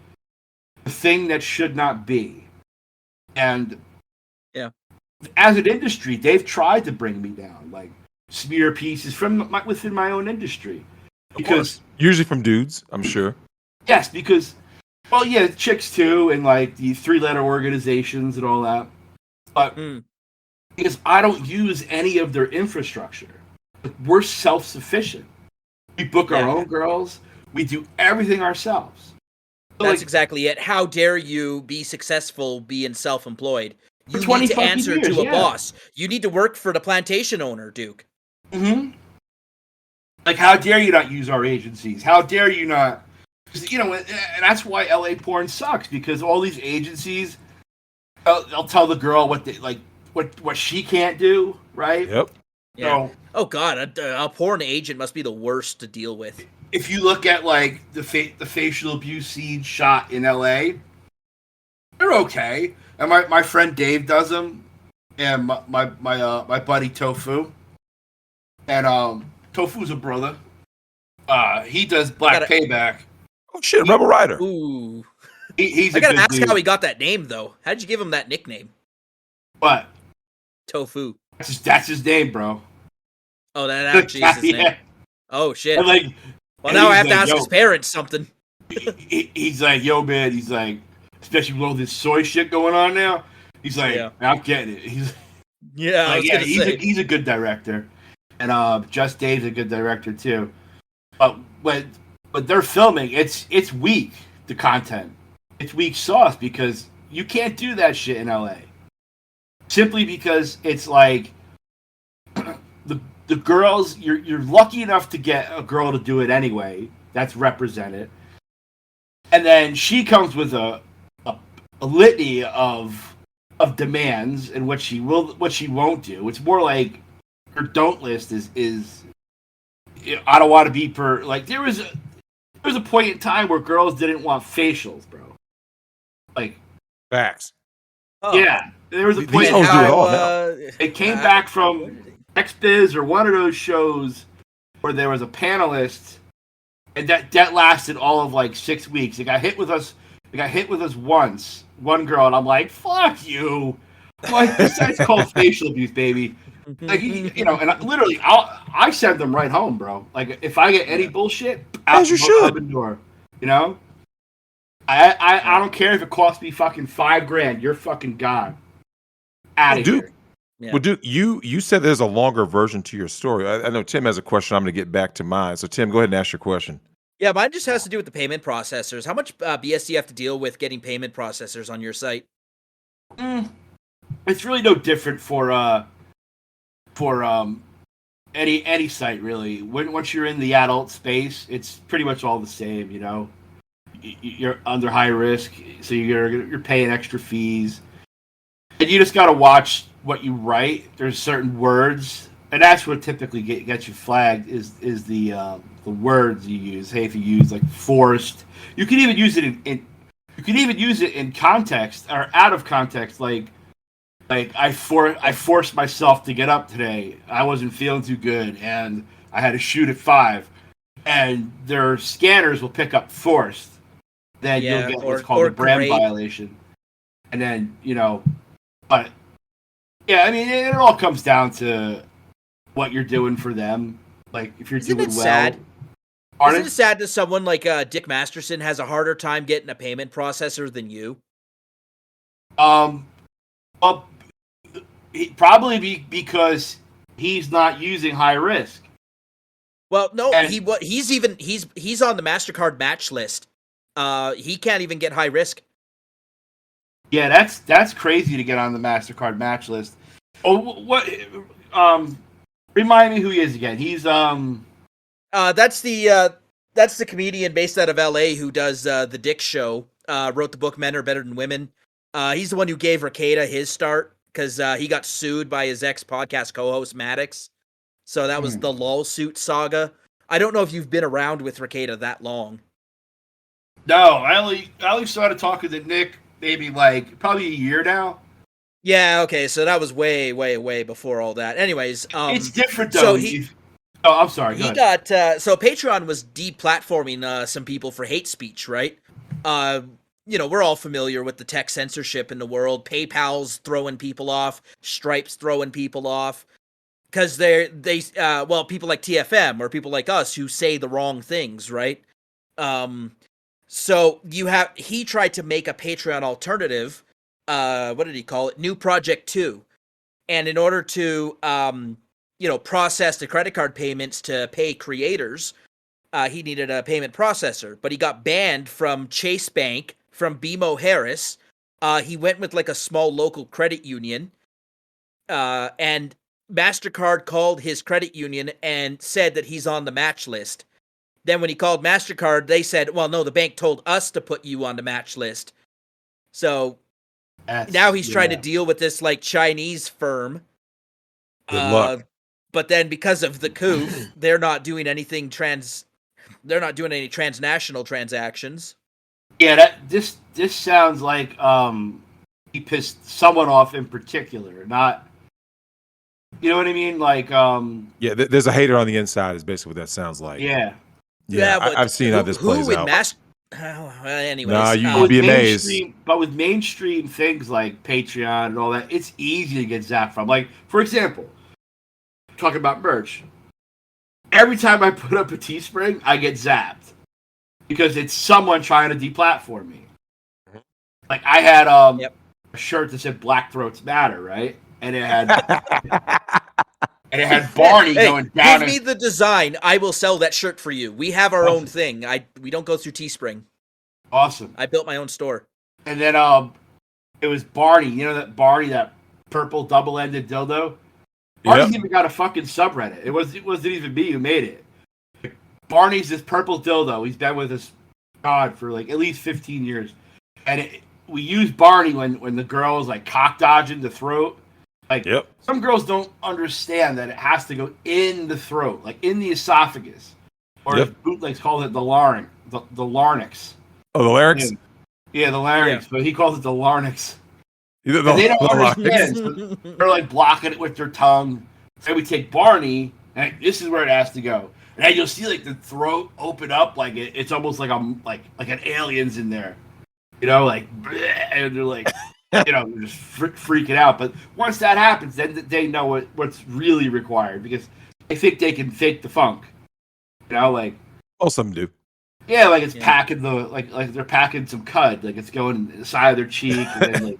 [SPEAKER 3] the thing that should not be. And
[SPEAKER 1] yeah,
[SPEAKER 3] as an industry, they've tried to bring me down, like smear pieces from within my own industry. Because
[SPEAKER 2] usually from dudes, I'm sure.
[SPEAKER 3] Yes, because, well, yeah, chicks too, and like the 3-letter organizations and all that. But because I don't use any of their infrastructure, like, we're self-sufficient. We book our own girls. We do everything ourselves. So,
[SPEAKER 1] that's exactly it. How dare you be successful being self-employed? You need to answer
[SPEAKER 3] years,
[SPEAKER 1] to a boss. You need to work for the plantation owner, Duke.
[SPEAKER 3] Mm-hmm. Like, how dare you not use our agencies? How dare you not? Because, and that's why LA porn sucks, because all these agencies, they'll tell the girl what they like, what she can't do, right?
[SPEAKER 2] Yep.
[SPEAKER 1] Yeah. So, oh God, a porn agent must be the worst to deal with.
[SPEAKER 3] If you look at like the facial abuse scenes shot in LA, they're okay. And my friend Dave does them, and my buddy Tofu, and Tofu's a brother. He does Black Payback.
[SPEAKER 2] Oh shit, Rebel Rider.
[SPEAKER 1] Ooh.
[SPEAKER 3] He's
[SPEAKER 1] I gotta ask
[SPEAKER 3] dude.
[SPEAKER 1] how he got that name though. How'd you give him that nickname?
[SPEAKER 3] What?
[SPEAKER 1] Tofu.
[SPEAKER 3] That's his name, bro.
[SPEAKER 1] Oh, that actually is his name. Oh shit.
[SPEAKER 3] And like,
[SPEAKER 1] well, now I have to ask his parents something.
[SPEAKER 3] He's like, yo, man. He's like, especially with all this soy shit going on now. He's like, I'm getting it. He's like, he's a good director, and Just Dave's a good director too. But they're filming, it's weak, the content. It's weak sauce, because you can't do that shit in LA. Simply because it's like the girls, you're lucky enough to get a girl to do it anyway. That's represented. And then she comes with a litany of demands and what she won't do. It's more like her don't list is I don't want to be like there was a point in time where girls didn't want facials, bro. Like
[SPEAKER 2] facts.
[SPEAKER 3] Oh. Yeah, there was a point.
[SPEAKER 2] These hoes do it all now.
[SPEAKER 3] It came back from XBiz or one of those shows where there was a panelist, and that lasted all of like 6 weeks. It got hit with us. Once, one girl, and I'm like, "Fuck you!" Like, that's called facial abuse, baby. Like, and I send them right home, bro. Like, if I get any bullshit, out the door. I don't care if it costs me fucking $5,000. You're fucking gone. Out of here.
[SPEAKER 2] Yeah. Well, Duke, you said there's a longer version to your story. I know Tim has a question. I'm going to get back to mine. So, Tim, go ahead and ask your question.
[SPEAKER 1] Yeah, mine just has to do with the payment processors. How much BS do you have to deal with getting payment processors on your site?
[SPEAKER 3] It's really no different for any site really. Once you're in the adult space, it's pretty much all the same. You know, you're under high risk, so you're paying extra fees, and you just got to watch what you write. There's certain words, and that's what typically gets you flagged is the words you use. Hey, if you use like forced, you can even use it in you can even use it in context or out of context, like I forced myself to get up today. I wasn't feeling too good, and I had to shoot at 5. And their scanners will pick up forced. Then you'll get what's called a brand violation. And then but yeah, I mean, it all comes down to what you're doing for them. Like if you're doing well.
[SPEAKER 1] Sad? Isn't it sad that someone like Dick Masterson has a harder time getting a payment processor than you?
[SPEAKER 3] Well, probably because he's not using high risk.
[SPEAKER 1] Well, no, he's on the MasterCard match list. He can't even get high risk.
[SPEAKER 3] Yeah, that's crazy to get on the MasterCard match list. Oh, what? Remind me who he is again. He's
[SPEAKER 1] that's the comedian based out of LA who does the Dick Show. Wrote the book Men Are Better Than Women. He's the one who gave Rekieta his start because he got sued by his ex-podcast co-host Maddox. So that was the lawsuit saga. I don't know if you've been around with Rekieta that long.
[SPEAKER 3] No, I only started talking to Nick maybe like probably a year now.
[SPEAKER 1] Yeah, okay, so that was way, way, way before all that. Anyways,
[SPEAKER 3] it's different though. So I'm sorry.
[SPEAKER 1] He got so Patreon was deplatforming some people for hate speech, right? We're all familiar with the tech censorship in the world. PayPal's throwing people off, Stripe's throwing people off because people like TFM or people like us who say the wrong things, right? So he tried to make a Patreon alternative. What did he call it? New Project 2. And in order to process the credit card payments to pay creators, he needed a payment processor, but he got banned from Chase Bank, from BMO Harris. He went with like a small local credit union, and MasterCard called his credit union and said that he's on the match list. Then when he called MasterCard, they said, well, no, the bank told us to put you on the match list. So now he's trying to deal with this like Chinese firm.
[SPEAKER 2] Good luck.
[SPEAKER 1] But then because of the coup, they're not doing any transnational transactions.
[SPEAKER 3] Yeah, this sounds like he pissed someone off in particular, not, you know what I mean? Like
[SPEAKER 2] yeah, there's a hater on the inside is basically what that sounds like.
[SPEAKER 3] Yeah.
[SPEAKER 2] I've seen how this plays out.
[SPEAKER 1] Anyways,
[SPEAKER 2] nah, you'd be amazed.
[SPEAKER 3] But with mainstream things like Patreon and all that, it's easy to get zapped from. Like, for example, talking about merch. Every time I put up a Teespring, I get zapped because it's someone trying to deplatform me. Like I had a shirt that said "Black Throats Matter," right? And it had Barney going down.
[SPEAKER 1] Give me the design. I will sell that shirt for you. We have our own thing. We don't go through Teespring.
[SPEAKER 3] Awesome.
[SPEAKER 1] I built my own store.
[SPEAKER 3] And then it was Barney. You know that Barney, that purple double-ended dildo. Barney's even got a fucking subreddit. It wasn't even me who made it. Barney's this purple dildo. He's been with us, God, for like at least 15 years. And we use Barney when the girl's like cock dodging the throat. Like some girls don't understand that it has to go in the throat, like in the esophagus, or as bootlegs call it, the larynx. The larynx.
[SPEAKER 2] Oh, the larynx.
[SPEAKER 3] Yeah, the larynx, but he calls it the larynx.
[SPEAKER 2] They
[SPEAKER 3] don't understand. So they're like blocking it with their tongue. Then we take Barney, and this is where it has to go. And then you'll see like the throat open up, like it's almost like an alien's in there, like, and they're like, they're just freaking out. But once that happens, then they know what's really required because they think they can fake the funk, like.
[SPEAKER 2] Oh, some do.
[SPEAKER 3] Yeah, like it's packing like they're packing some cud, like it's going in the side of their cheek, and then like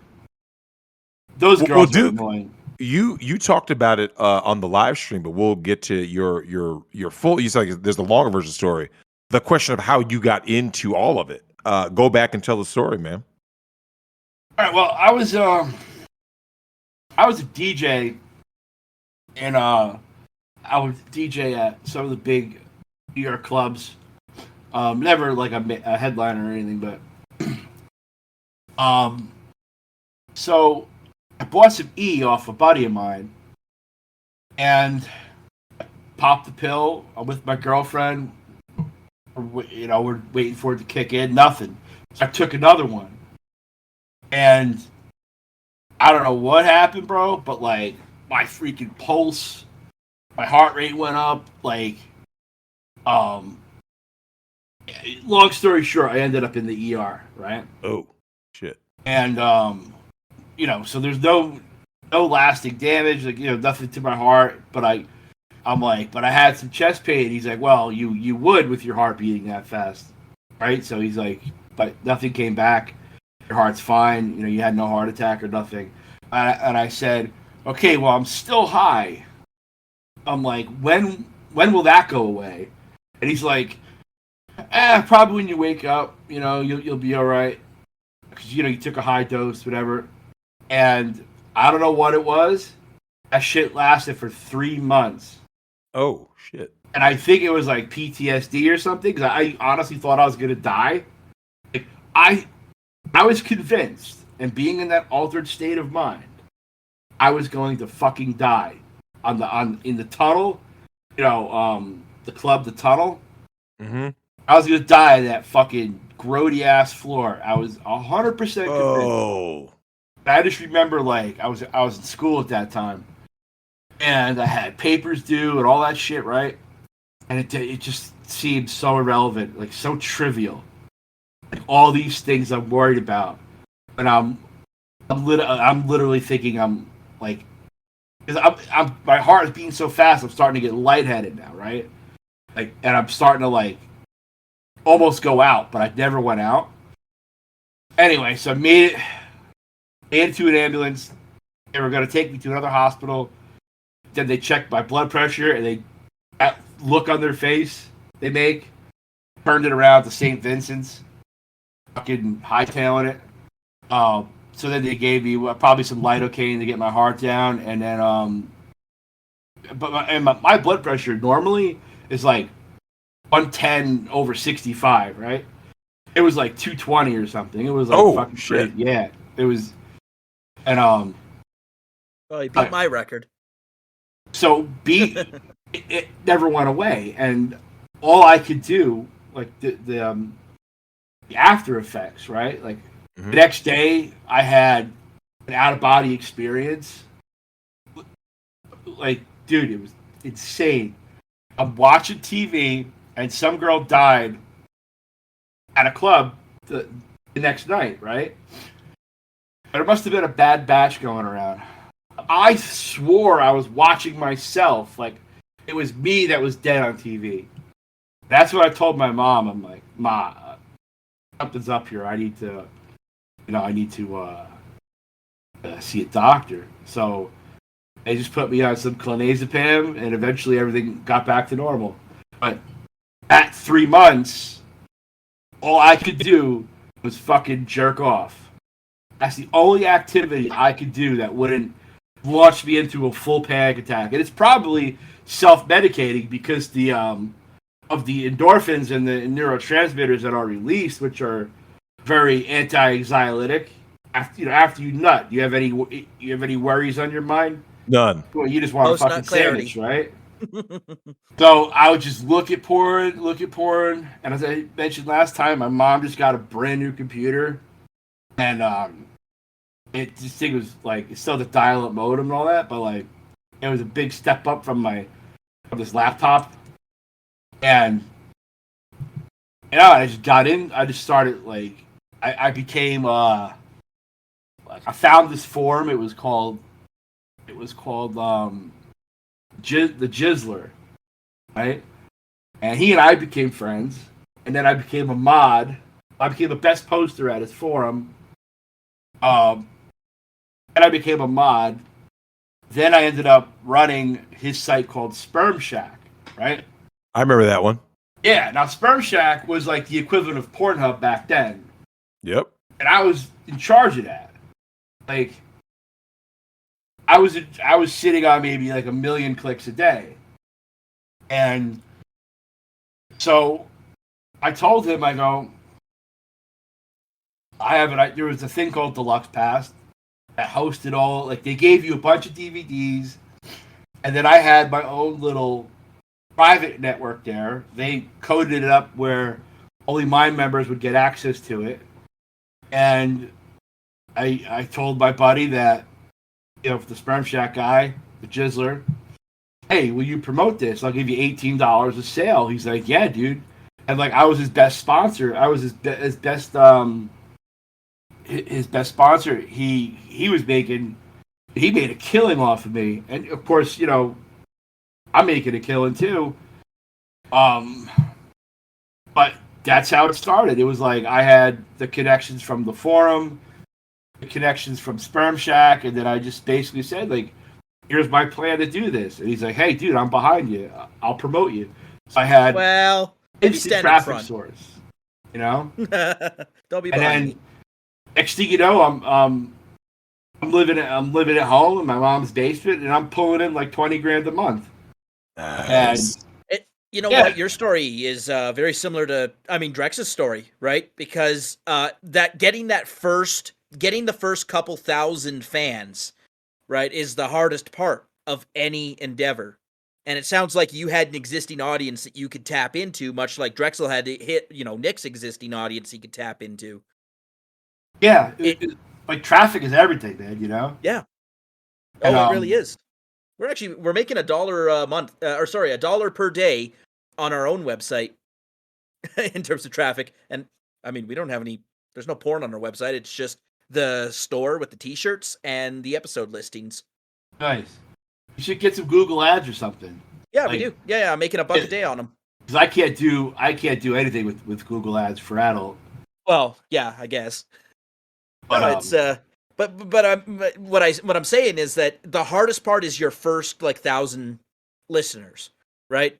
[SPEAKER 3] those girls are annoying.
[SPEAKER 2] You talked about it on the live stream, but we'll get to your full. You said like, there's the longer version story. The question of how you got into all of it. Go back and tell the story, man.
[SPEAKER 3] All right. Well, I was a DJ, and I would DJ at some of the big New York clubs. Never like a headliner or anything, but so I bought some E off a buddy of mine, and popped the pill. I'm with my girlfriend. We're waiting for it to kick in. Nothing. So I took another one, and I don't know what happened, bro, but like my freaking pulse, my heart rate went up. Like, long story short, I ended up in the ER, right?
[SPEAKER 2] Oh, shit.
[SPEAKER 3] And so there's no lasting damage, like nothing to my heart, but I'm like, but I had some chest pain. He's like, well, you would with your heart beating that fast, right? So he's like, but nothing came back. Your heart's fine. You had no heart attack or nothing. And I said, okay, well, I'm still high. I'm like, when will that go away? And he's like, probably when you wake up. You'll be all right because you took a high dose, whatever. And I don't know what it was. That shit lasted for 3 months.
[SPEAKER 2] Oh, shit.
[SPEAKER 3] And I think it was like PTSD or something, because I honestly thought I was going to die. Like, I was convinced, and being in that altered state of mind, I was going to fucking die in the tunnel, the club, the tunnel.
[SPEAKER 2] Mm-hmm.
[SPEAKER 3] I was going to die on that fucking grody ass floor. I was 100% convinced.
[SPEAKER 2] Oh.
[SPEAKER 3] I just remember, like, I was in school at that time, and I had papers due and all that shit, right? And it just seemed so irrelevant, like so trivial. Like all these things I'm worried about, and I'm literally thinking I'm like, because my heart is beating so fast, I'm starting to get lightheaded now, right? Like, and I'm starting to like almost go out, but I never went out. Anyway, so I made it to an ambulance. They were going to take me to another hospital. Then they checked my blood pressure, and that look on their face they make, turned it around to St. Vincent's, fucking hightailing it. So then they gave me probably some lidocaine to get my heart down, and then but my blood pressure normally is like 110/65, right? It was like 220 or something. It was like fucking shit. Yeah, it was. And
[SPEAKER 1] well, you beat my record.
[SPEAKER 3] So it never went away, and all I could do, like the after effects, right? Like the next day, I had an out of body experience. Like, dude, it was insane. I'm watching TV, and some girl died at a club the next night, right? There must have been a bad batch going around. I swore I was watching myself. Like, it was me that was dead on TV. That's what I told my mom. I'm like, Ma, something's up here. I need to see a doctor. So they just put me on some clonazepam, and eventually everything got back to normal. But at 3 months, all I could do was fucking jerk off. That's the only activity I could do that wouldn't launch me into a full panic attack. And it's probably self-medicating because of the endorphins and the neurotransmitters that are released, which are very anti-anxiolytic. After you nut, do you have any worries on your mind?
[SPEAKER 2] None.
[SPEAKER 3] Well, you just want a fucking sandwich, right? So I would just look at porn, and as I mentioned last time, my mom just got a brand new computer, and this thing was like, it's still the dial-up modem and all that, but like it was a big step up from this laptop, and I just got in. I just started like I became like, I found this forum. It was called the Jizzler, right? And he and I became friends, and then I became a mod. I became the best poster at his forum. And I became a mod. Then I ended up running his site called Sperm Shack, right?
[SPEAKER 2] I remember that one.
[SPEAKER 3] Yeah, now Sperm Shack was like the equivalent of Pornhub back then.
[SPEAKER 2] Yep.
[SPEAKER 3] And I was in charge of that. like I was sitting on maybe like 1 million clicks a day, and so I told him, I go, there was a thing called Deluxe Pass that hosted all, like, they gave you a bunch of DVDs, and then I had my own little private network there. They coded it up where only my members would get access to it. And I told my buddy that, the Sperm Shack guy, the Jizzler, hey, will you promote this? I'll give you $18 a sale. He's like, yeah, dude. And like, I was his best sponsor. I was his best sponsor. He made a killing off of me, and of course, I'm making a killing too. But that's how it started. It was like I had the connections from the forum, the connections from Sperm Shack, and then I just basically said, like, here's my plan to do this. And he's like, hey, dude, I'm behind you. I'll promote you. So I had instant traffic source,
[SPEAKER 1] Don't be behind
[SPEAKER 3] and
[SPEAKER 1] me.
[SPEAKER 3] Next thing you know, I'm living at home in my mom's basement, and I'm pulling in like 20 grand a month.
[SPEAKER 2] Nice.
[SPEAKER 3] And
[SPEAKER 1] what? Your story is very similar to, Drex's story, right? Because getting the first couple thousand fans, right, is the hardest part of any endeavor. And it sounds like you had an existing audience that you could tap into, much like Drexel had to hit, Nick's existing audience he could tap into.
[SPEAKER 3] Yeah, like traffic is everything, man.
[SPEAKER 1] Yeah.
[SPEAKER 3] And,
[SPEAKER 1] it really is. We're making $1 a month, $1 per day on our own website in terms of traffic. And we don't have there's no porn on our website. It's just the store with the t-shirts and the episode listings.
[SPEAKER 3] Nice. You should get some Google ads or something.
[SPEAKER 1] Yeah, we do. Yeah, I'm making $1 a day on them.
[SPEAKER 3] Because I can't do anything with Google ads for adult.
[SPEAKER 1] Well, yeah, I guess.
[SPEAKER 3] But
[SPEAKER 1] what I'm saying is that the hardest part is your first 1,000 listeners, right?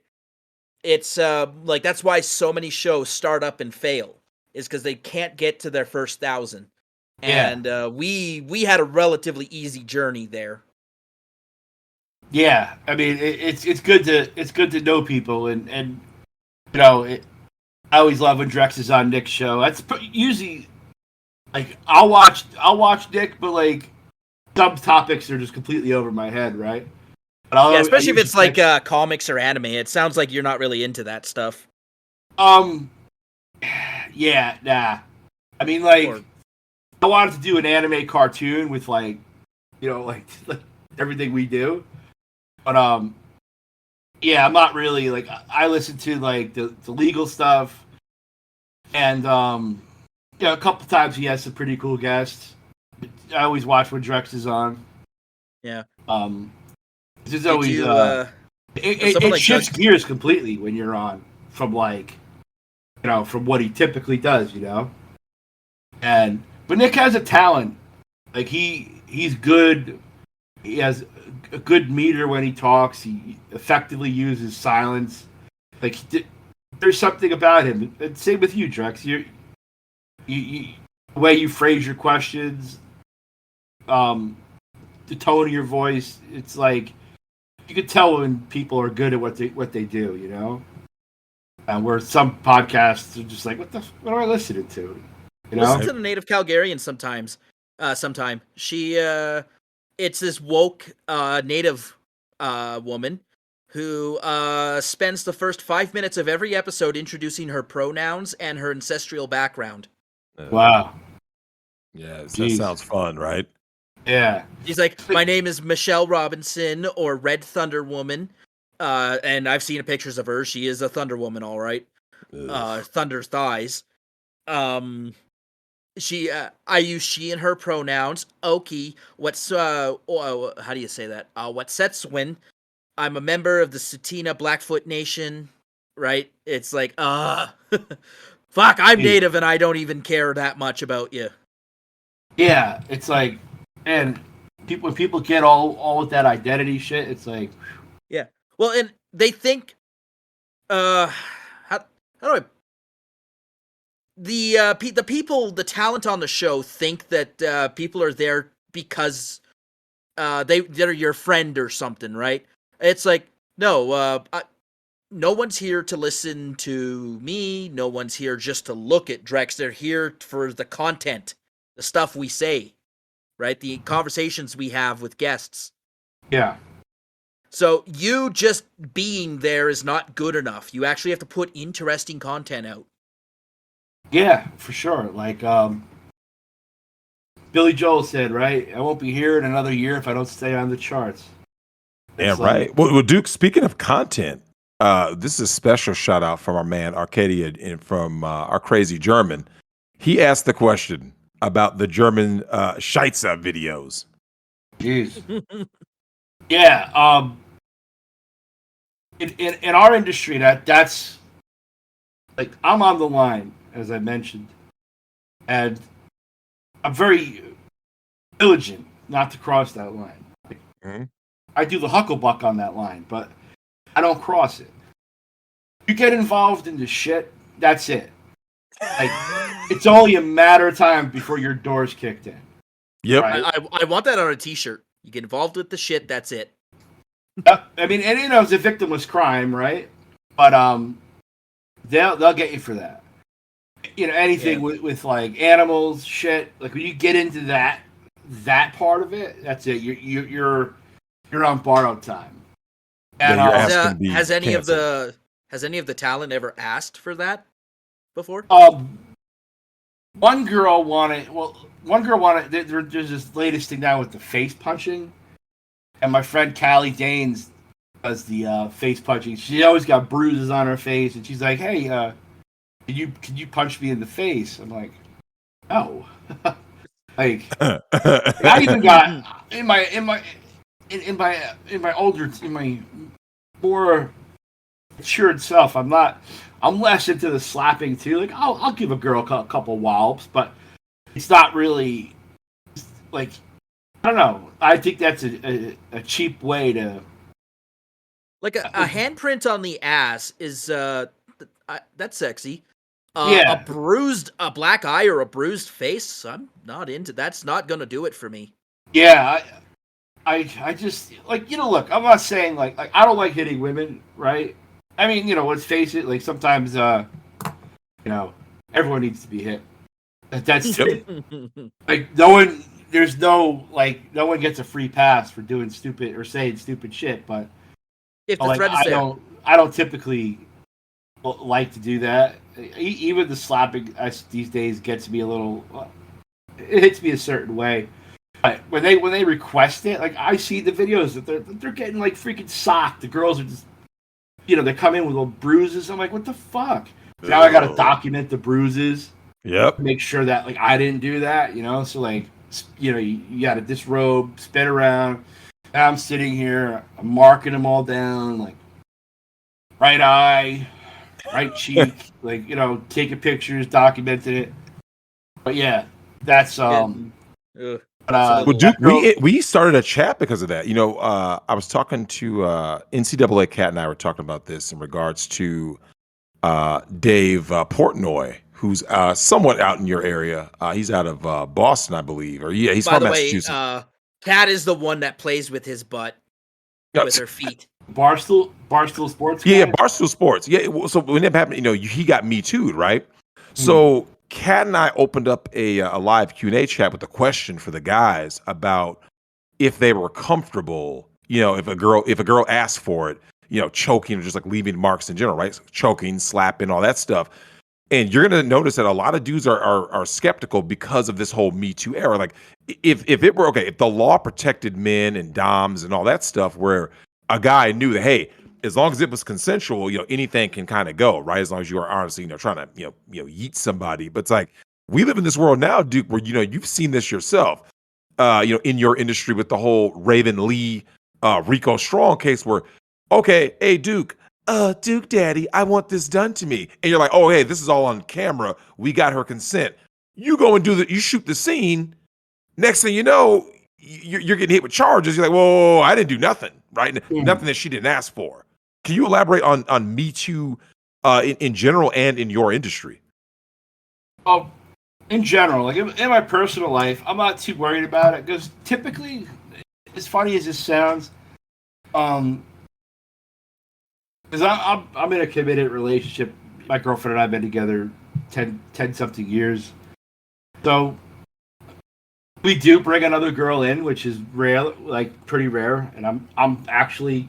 [SPEAKER 1] It's that's why so many shows start up and fail, is because they can't get to their first 1,000. And we had a relatively easy journey there.
[SPEAKER 3] Yeah, it's good to know people, and I always love when Drex is on Nick's show. That's usually, like, I'll watch Nick, but some topics are just completely over my head, right? But
[SPEAKER 1] especially if it's comics or anime. It sounds like you're not really into that stuff.
[SPEAKER 3] Yeah, nah. I wanted to do an anime cartoon with like everything we do. But yeah, I'm not really I listen to the legal stuff, and a couple times he has some pretty cool guests. I always watch when Drex is on.
[SPEAKER 1] Yeah.
[SPEAKER 3] There's always it shifts gears completely when you're on from from what he typically does, but Nick has a talent. He's good. He has a good meter when he talks. He effectively uses silence. There's something about him. And same with you, Drex. You the way you phrase your questions, the tone of your voice. It's like you can tell when people are good at what they do. And where some podcasts are just like, what am I listening to?
[SPEAKER 1] Listen to the native Calgarian sometimes. Sometime she. It's this woke native woman who spends the first 5 minutes of every episode introducing her pronouns and her ancestral background.
[SPEAKER 3] Wow.
[SPEAKER 2] Yeah, that sounds fun, right?
[SPEAKER 3] Yeah.
[SPEAKER 1] She's like, my name is Michelle Robinson, or Red Thunder Woman. And I've seen pictures of her. She is a Thunder Woman, all right. Thunder thighs. I use she and her pronouns. Okie. How do you say that? Wetsetswin. I'm a member of the Satina Blackfoot Nation. Right? It's like, fuck, I'm native and I don't even care that much about you.
[SPEAKER 3] Yeah, it's like, and when people get all with that identity shit, it's like,
[SPEAKER 1] yeah. Well, and they think, how do I? The people, the talent on the show think that people are there because they're your friend or something, right? It's like, no, no one's here to listen to me. No one's here just to look at Drex. They're here for the content, the stuff we say, right? The conversations we have with guests.
[SPEAKER 3] Yeah.
[SPEAKER 1] So you just being there is not good enough. You actually have to put interesting content out.
[SPEAKER 3] Yeah, for sure. Like Billy Joel said, right? I won't be here in another year if I don't stay on the charts.
[SPEAKER 2] Yeah, right. Well, Duke, speaking of content, this is a special shout out from our man Arcadia and from our crazy German. He asked the question about the German Scheitzer videos.
[SPEAKER 3] Jeez. Yeah. In our industry, that's like, I'm on the line, as I mentioned, and I'm very diligent not to cross that line.
[SPEAKER 2] Mm-hmm.
[SPEAKER 3] I do the hucklebuck on that line, but I don't cross it. You get involved in the shit, that's it. Like, it's only a matter of time before your door's kicked in.
[SPEAKER 2] Yep.
[SPEAKER 3] Right?
[SPEAKER 1] I want that on a t-shirt. You get involved with the shit, that's it.
[SPEAKER 3] I mean, and it's a victimless crime, right? But they'll get you for that. Anything with like animals, shit. Like when you get into that part of it, that's it. You're on borrowed time. And
[SPEAKER 1] has any of the talent ever asked for that before?
[SPEAKER 3] One girl wanted. There's this latest thing now with the face punching, and my friend Callie Danes does the face punching. She always got bruises on her face, and she's like, "Hey, can you punch me in the face?" I'm like, "No." Like, I even got in my more matured self. I'm less into the slapping too. Like, I'll give a girl a couple wallops, but it's not really like, I don't know. I think that's a cheap way to.
[SPEAKER 1] Like a handprint on the ass is that's sexy.
[SPEAKER 3] Yeah.
[SPEAKER 1] A black eye or a bruised face, I'm not into. That's not gonna do it for me.
[SPEAKER 3] Yeah, I just like, look, I'm not saying like I don't like hitting women, right? I mean, let's face it, like sometimes everyone needs to be hit. That's like no one gets a free pass for doing stupid or saying stupid shit, but
[SPEAKER 1] if the threat is there.
[SPEAKER 3] I don't typically like to do that. Even the slapping these days gets me a little. It hits me a certain way. But when they request it, like I see the videos that they're getting like freaking socked. The girls are just, they come in with little bruises. I'm like, what the fuck? Now I got to document the bruises.
[SPEAKER 2] Yep.
[SPEAKER 3] Make sure that like I didn't do that. So like, you got to disrobe, spin around. Now I'm sitting here, I'm marking them all down, like right eye, right cheek, like, taking pictures, documenting it. But yeah, that's
[SPEAKER 2] well, Duke, we started a chat because of that. I was talking to NCAA Cat and I were talking about this in regards to Dave Portnoy, who's somewhat out in your area. He's out of Boston, I believe, or he's from Massachusetts.
[SPEAKER 1] Cat is the one that plays with his butt, with her feet.
[SPEAKER 3] Barstool Sports.
[SPEAKER 2] Yeah, Barstool Sports. Yeah. So when that happened, he got MeToo'd, right? So Kat and I opened up a live Q&A chat with a question for the guys about if they were comfortable, if a girl asked for it, choking or just like leaving marks in general, right? Choking, slapping, all that stuff. And you're gonna notice that a lot of dudes are skeptical because of this whole Me Too era. Like, if it were okay, if the law protected men and doms and all that stuff, where a guy knew that, hey, as long as it was consensual, anything can kind of go, right? As long as you are honestly, trying to, yeet somebody. But it's like, we live in this world now, Duke, where you've seen this yourself, in your industry with the whole Raven Lee, Rico Strong case, where, okay, hey Duke. Duke Daddy, I want this done to me. And you're like, oh, hey, this is all on camera. We got her consent. You go and you shoot the scene. Next thing you know, you're getting hit with charges. You're like, whoa, I didn't do nothing, right? Nothing that she didn't ask for. Can you elaborate on Me Too in general and in your industry?
[SPEAKER 3] Oh, in general, like in my personal life, I'm not too worried about it because typically, as funny as this sounds, because I'm in a committed relationship. My girlfriend and I have been together 10 something years. So we do bring another girl in, which is rare, like pretty rare. And I'm actually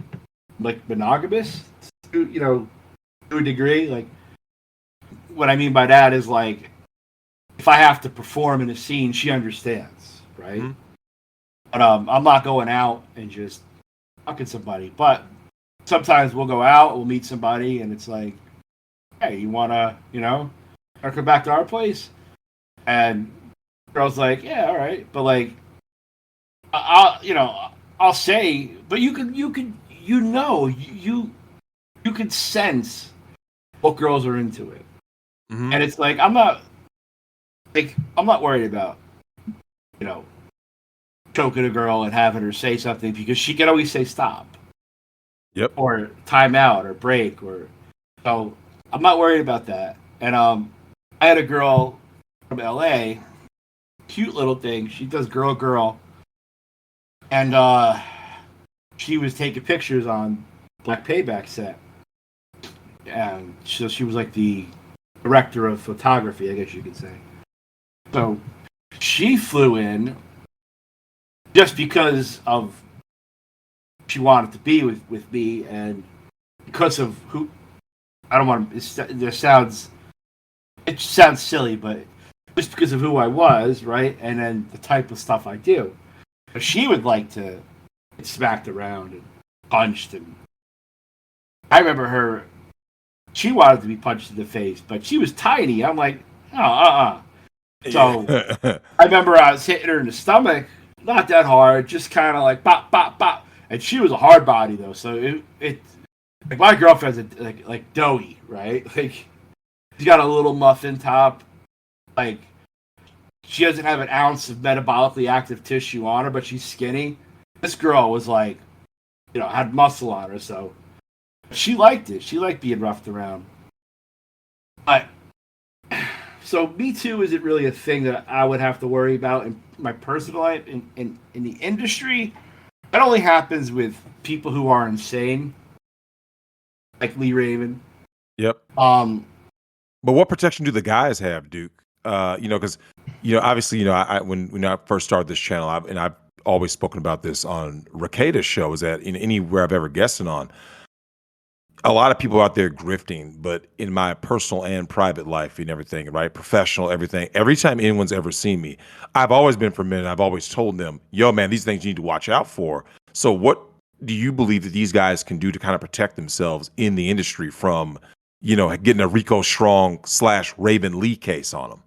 [SPEAKER 3] like monogamous, to a degree. Like what I mean by that is like if I have to perform in a scene, she understands, right? Mm-hmm. But I'm not going out and just fucking somebody. But sometimes we'll go out, we'll meet somebody, and it's like, hey, you wanna come back to our place? And girl's like, yeah, all right. But like, I'll say, but you can sense what girls are into it, mm-hmm. And it's like I'm not worried about choking a girl and having her say something because she can always say stop,
[SPEAKER 2] yep,
[SPEAKER 3] or time out or break, or so I'm not worried about that. And I had a girl from LA, cute little thing. She does girl, and she was taking pictures on Black Payback set, and so she was like the director of photography, I guess you could say. So she flew in just because of she wanted to be with me, and because of who I don't want to. It sounds silly, but just because of who I was, right, and then the type of stuff I do. But she would like to get smacked around and punched, and I remember her. She wanted to be punched in the face, but she was tiny. I'm like, oh, So I remember I was hitting her in the stomach, not that hard, just kind of like bop, bop, bop. And she was a hard body though, so it like my girlfriend's like doughy, right? Like she's got a little muffin top, like she doesn't have an ounce of metabolically active tissue on her, but she's skinny. This girl was like, had muscle on her, so she liked it. She liked being roughed around. But so MeToo isn't really a thing that I would have to worry about in my personal life. In the industry, that only happens with people who are insane, like Lee Raven.
[SPEAKER 2] Yep. But what protection do the guys have, Duke? Because obviously, when I first started this channel, I've always spoken about this on Rakata's show, is that in anywhere I've ever guested on, a lot of people out there grifting, but in my personal and private life and everything, right? Professional, everything. Every time anyone's ever seen me, I've always been for men. I've always told them, yo, man, these things you need to watch out for. So what do you believe that these guys can do to kind of protect themselves in the industry from, getting a Rico Strong / Raven Lee case on them?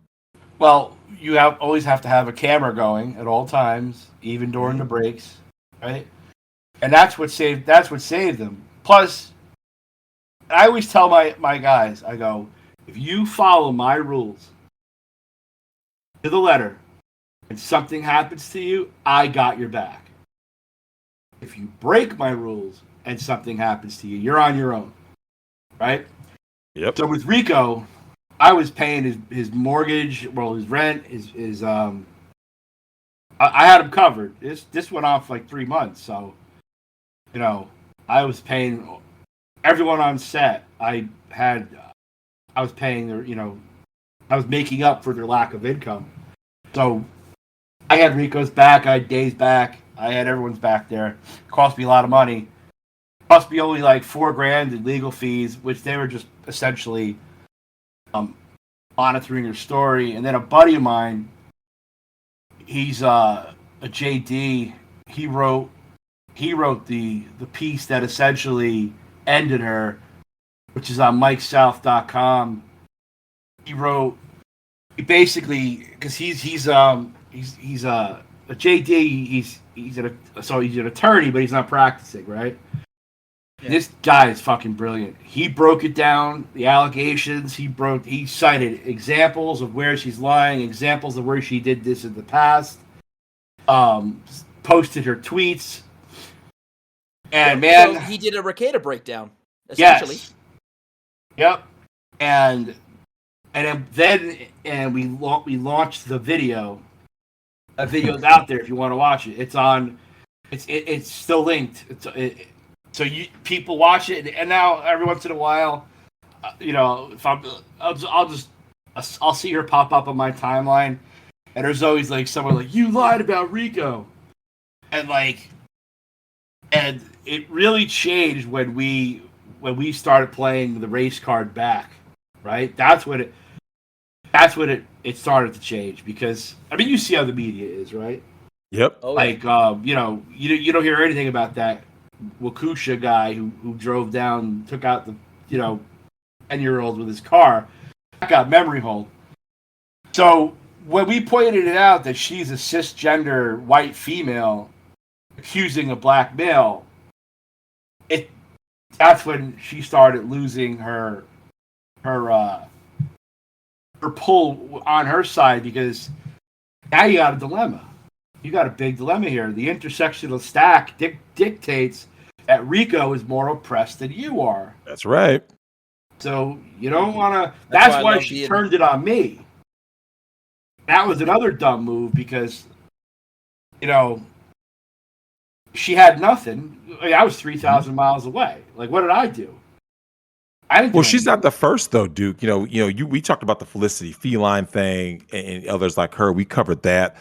[SPEAKER 3] Well, you always have to have a camera going at all times, even during the breaks, right? And that's what saved them. Plus, I always tell my guys, I go, if you follow my rules to the letter and something happens to you, I got your back. If you break my rules and something happens to you, you're on your own. Right?
[SPEAKER 2] Yep.
[SPEAKER 3] So with Rico, I was paying his mortgage, his rent, I had him covered. This went off like 3 months, so I was paying everyone on set. I was paying their, I was making up for their lack of income. So I had Rico's back, I had Dave's back, I had everyone's back there. It cost me a lot of money. It cost me only like $4,000 in legal fees, which they were just essentially monitoring her story. And then a buddy of mine, he's a JD. He wrote the piece that essentially ended her, which is on MikeSouth.com. He basically, because he's a JD. He's an attorney, but he's not practicing, right? Yeah. This guy is fucking brilliant. He broke it down, the allegations. He cited examples of where she's lying, examples of where she did this in the past. Posted her tweets. And man,
[SPEAKER 1] so he did a Rakata breakdown, essentially.
[SPEAKER 3] Yes. Yep. And and we launched the video. That video's out there if you want to watch it. It's on. It's still linked. So people watch it, and now every once in a while, if I'll see her pop up on my timeline, and there's always like someone like, you lied about Rico, and it really changed when we started playing the race card back, right? That's when it started to change, because I mean, you see how the media is, right?
[SPEAKER 2] Yep.
[SPEAKER 3] Like you don't hear anything about that Wakusha guy who drove down, took out the 10-year-old with his car. That got memory hold. So when we pointed it out that she's a cisgender white female accusing a black male, that's when she started losing her pull on her side, because now you got a dilemma. You got a big dilemma here. The intersectional stack dictates that Rico is more oppressed than you are.
[SPEAKER 2] That's right.
[SPEAKER 3] So you don't want to. That's why she turned it on me. That was another dumb move, because she had nothing. I was 3,000 miles away. Like, what did I do?
[SPEAKER 2] Well, she's not the first though, Duke. We talked about the Felicity Feline thing and others like her. We covered that.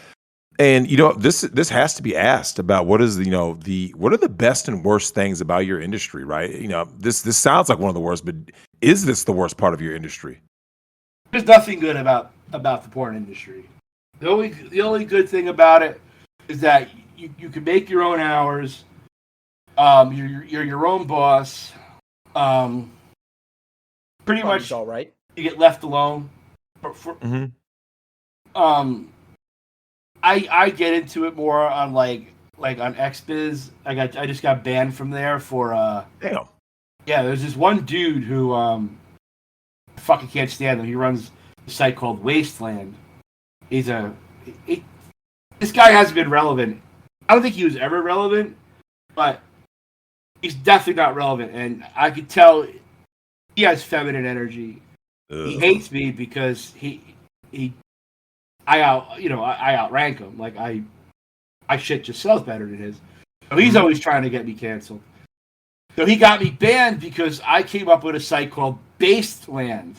[SPEAKER 2] And this has to be asked about what are the best and worst things about your industry, right? This sounds like one of the worst, but is this the worst part of your industry?
[SPEAKER 3] There's nothing good about the porn industry. The only good thing about it is that you can make your own hours. You're your own boss. Pretty much
[SPEAKER 1] all right.
[SPEAKER 3] You get left alone. I get into it more on like on XBiz. I just got banned from there for
[SPEAKER 2] damn.
[SPEAKER 3] Yeah, there's this one dude who I fucking can't stand him. He runs a site called Wasteland. This guy hasn't been relevant. I don't think he was ever relevant, but he's definitely not relevant, and I could tell he has feminine energy. Ugh. He hates me because I outrank him. Like I shit just sells better than his. So he's always trying to get me canceled. So he got me banned because I came up with a site called Basteland,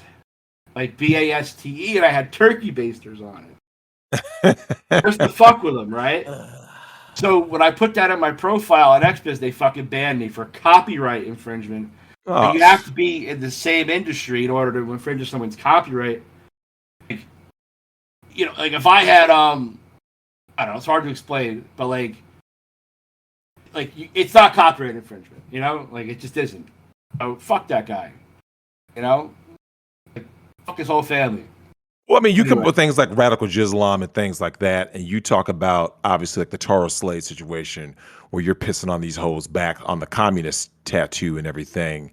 [SPEAKER 3] like BASTE, and I had turkey basters on it. Just to fuck with them, right? So when I put that in my profile on XBiz, they fucking banned me for copyright infringement. Oh. You have to be in the same industry in order to infringe on someone's copyright. Like if I had I don't know, it's hard to explain, but like it's not copyright infringement, like it just isn't. Oh, fuck that guy, like, fuck his whole family.
[SPEAKER 2] Well, I mean, you come up with things like radical Islam and things like that, and you talk about obviously like the Tara Slade situation where you're pissing on these hoes back on the communist tattoo and everything.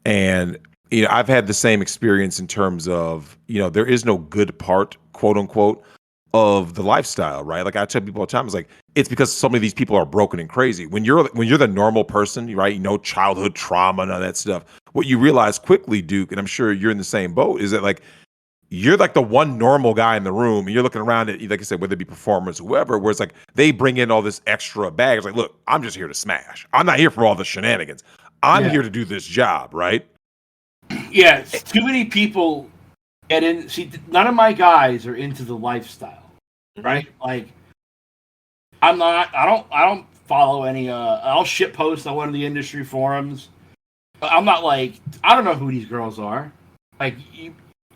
[SPEAKER 2] And I've had the same experience in terms of there is no good part, quote unquote, of the lifestyle, right? Like I tell people all the time, it's because so many of these people are broken and crazy. When you're the normal person, right? Childhood trauma and all that stuff. What you realize quickly, Duke, and I'm sure you're in the same boat, is that like you're like the one normal guy in the room, and you're looking around at, like I said, whether it be performers, whoever, where it's like they bring in all this extra baggage. Like, look, I'm just here to smash. I'm not here for all the shenanigans. I'm here to do this job, right?
[SPEAKER 3] Yeah, too many people get in. See, none of my guys are into the lifestyle, right? Like, I'm not. I don't follow any. I'll shit post on one of the industry forums. But I'm not like. I don't know who these girls are. Like,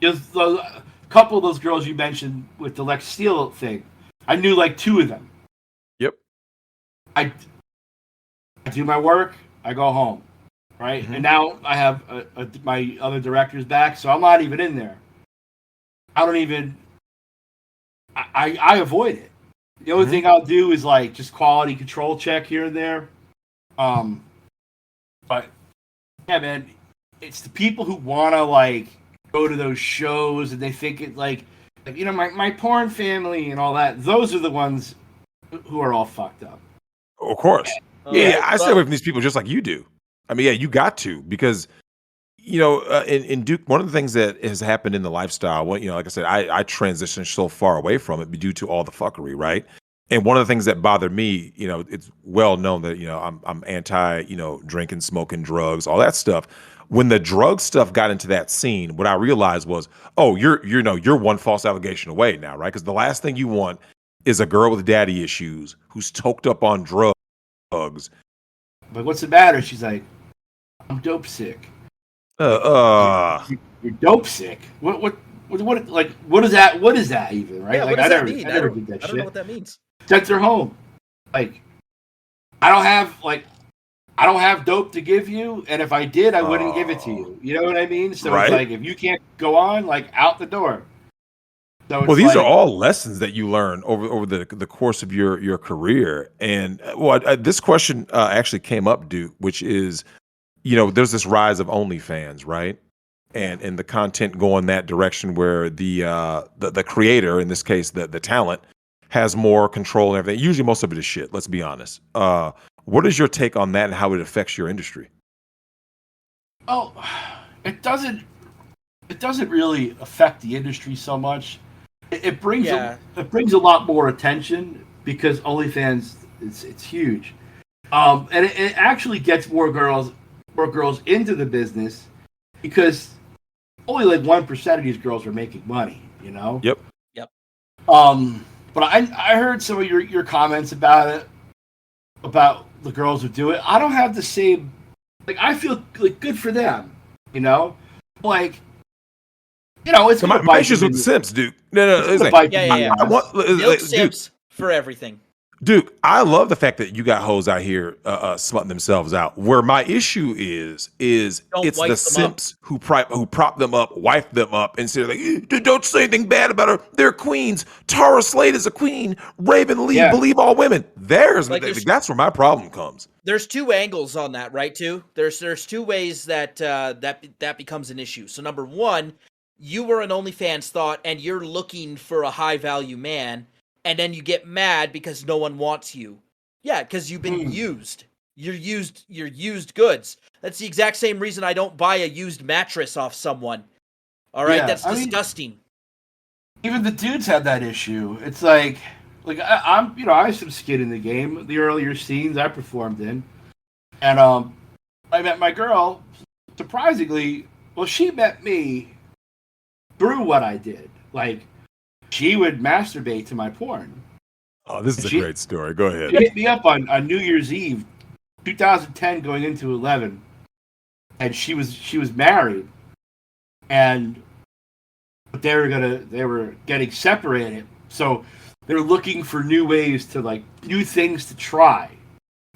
[SPEAKER 3] just a couple of those girls you mentioned with the Lex Steele thing. I knew like two of them.
[SPEAKER 2] Yep.
[SPEAKER 3] I do my work. I go home. Right, and now I have my other directors back, so I'm not even in there. I don't even. I avoid it. The only thing I'll do is like just quality control check here and there. But yeah, man, it's the people who want to like go to those shows and they think it like my porn family and all that. Those are the ones who are all fucked up.
[SPEAKER 2] Of course, yeah. I stay away from these people just like you do. I mean, yeah, you got to, because in Duke, one of the things that has happened in the lifestyle, like I said, I transitioned so far away from it due to all the fuckery, right? And one of the things that bothered me, it's well known that I'm anti, drinking, smoking, drugs, all that stuff. When the drug stuff got into that scene, what I realized was, oh, you're one false allegation away now, right? Because the last thing you want is a girl with daddy issues who's toked up on drugs.
[SPEAKER 3] But what's the matter? She's like, I'm dope sick. You're dope sick. What is that? What is that even? Right?
[SPEAKER 1] Yeah,
[SPEAKER 3] like
[SPEAKER 1] what does that mean?
[SPEAKER 3] I never did that shit.
[SPEAKER 1] I don't know what that means.
[SPEAKER 3] Sent her home. Like, I don't have dope to give you, and if I did, I wouldn't give it to you. You know what I mean? So
[SPEAKER 2] right?
[SPEAKER 3] It's like, if you can't go on, like, out the door. So
[SPEAKER 2] well, these are all lessons that you learn over the course of your career. And this question actually came up, Duke, which is, there's this rise of OnlyFans, right? And the content going that direction where the creator, in this case, the talent, has more control and everything. Usually most of it is shit, let's be honest. What is your take on that and how it affects your industry?
[SPEAKER 3] Oh, it doesn't really affect the industry so much. It brings a lot more attention because OnlyFans it's huge. And it actually gets more girls into the business because only like 1% of these girls are making money,
[SPEAKER 2] Yep.
[SPEAKER 3] But I heard some of your comments about it, about the girls who do it. I don't have the same, like, I feel like good for them, like, it's
[SPEAKER 2] so my issues with the simps, Duke. No,
[SPEAKER 1] I want Milk simps for everything.
[SPEAKER 2] Duke, I love the fact that you got hoes out here smutting themselves out. Where my issue is it's the simps who prop them up, wife them up, and say, like, don't say anything bad about her. They're queens. Tara Slade is a queen. Raven Lee, believe all women. That's where my problem comes.
[SPEAKER 1] There's two angles on that, right? There's two ways that that becomes an issue. So number one, you were an OnlyFans thought, and you're looking for a high value man. And then you get mad because no one wants you. Yeah, because you've been used. You're used goods. That's the exact same reason I don't buy a used mattress off someone. All right, that's disgusting.
[SPEAKER 3] Even the dudes have that issue. It's like I have some skin in the game. The earlier scenes I performed in, and I met my girl. Surprisingly, she met me through what I did. Like, she would masturbate to my porn.
[SPEAKER 2] Oh, this is a great story. Go ahead.
[SPEAKER 3] She hit me up on New Year's Eve, 2010, going into 11, and she was married, but they were getting separated, so they're looking for new ways to, like, new things to try,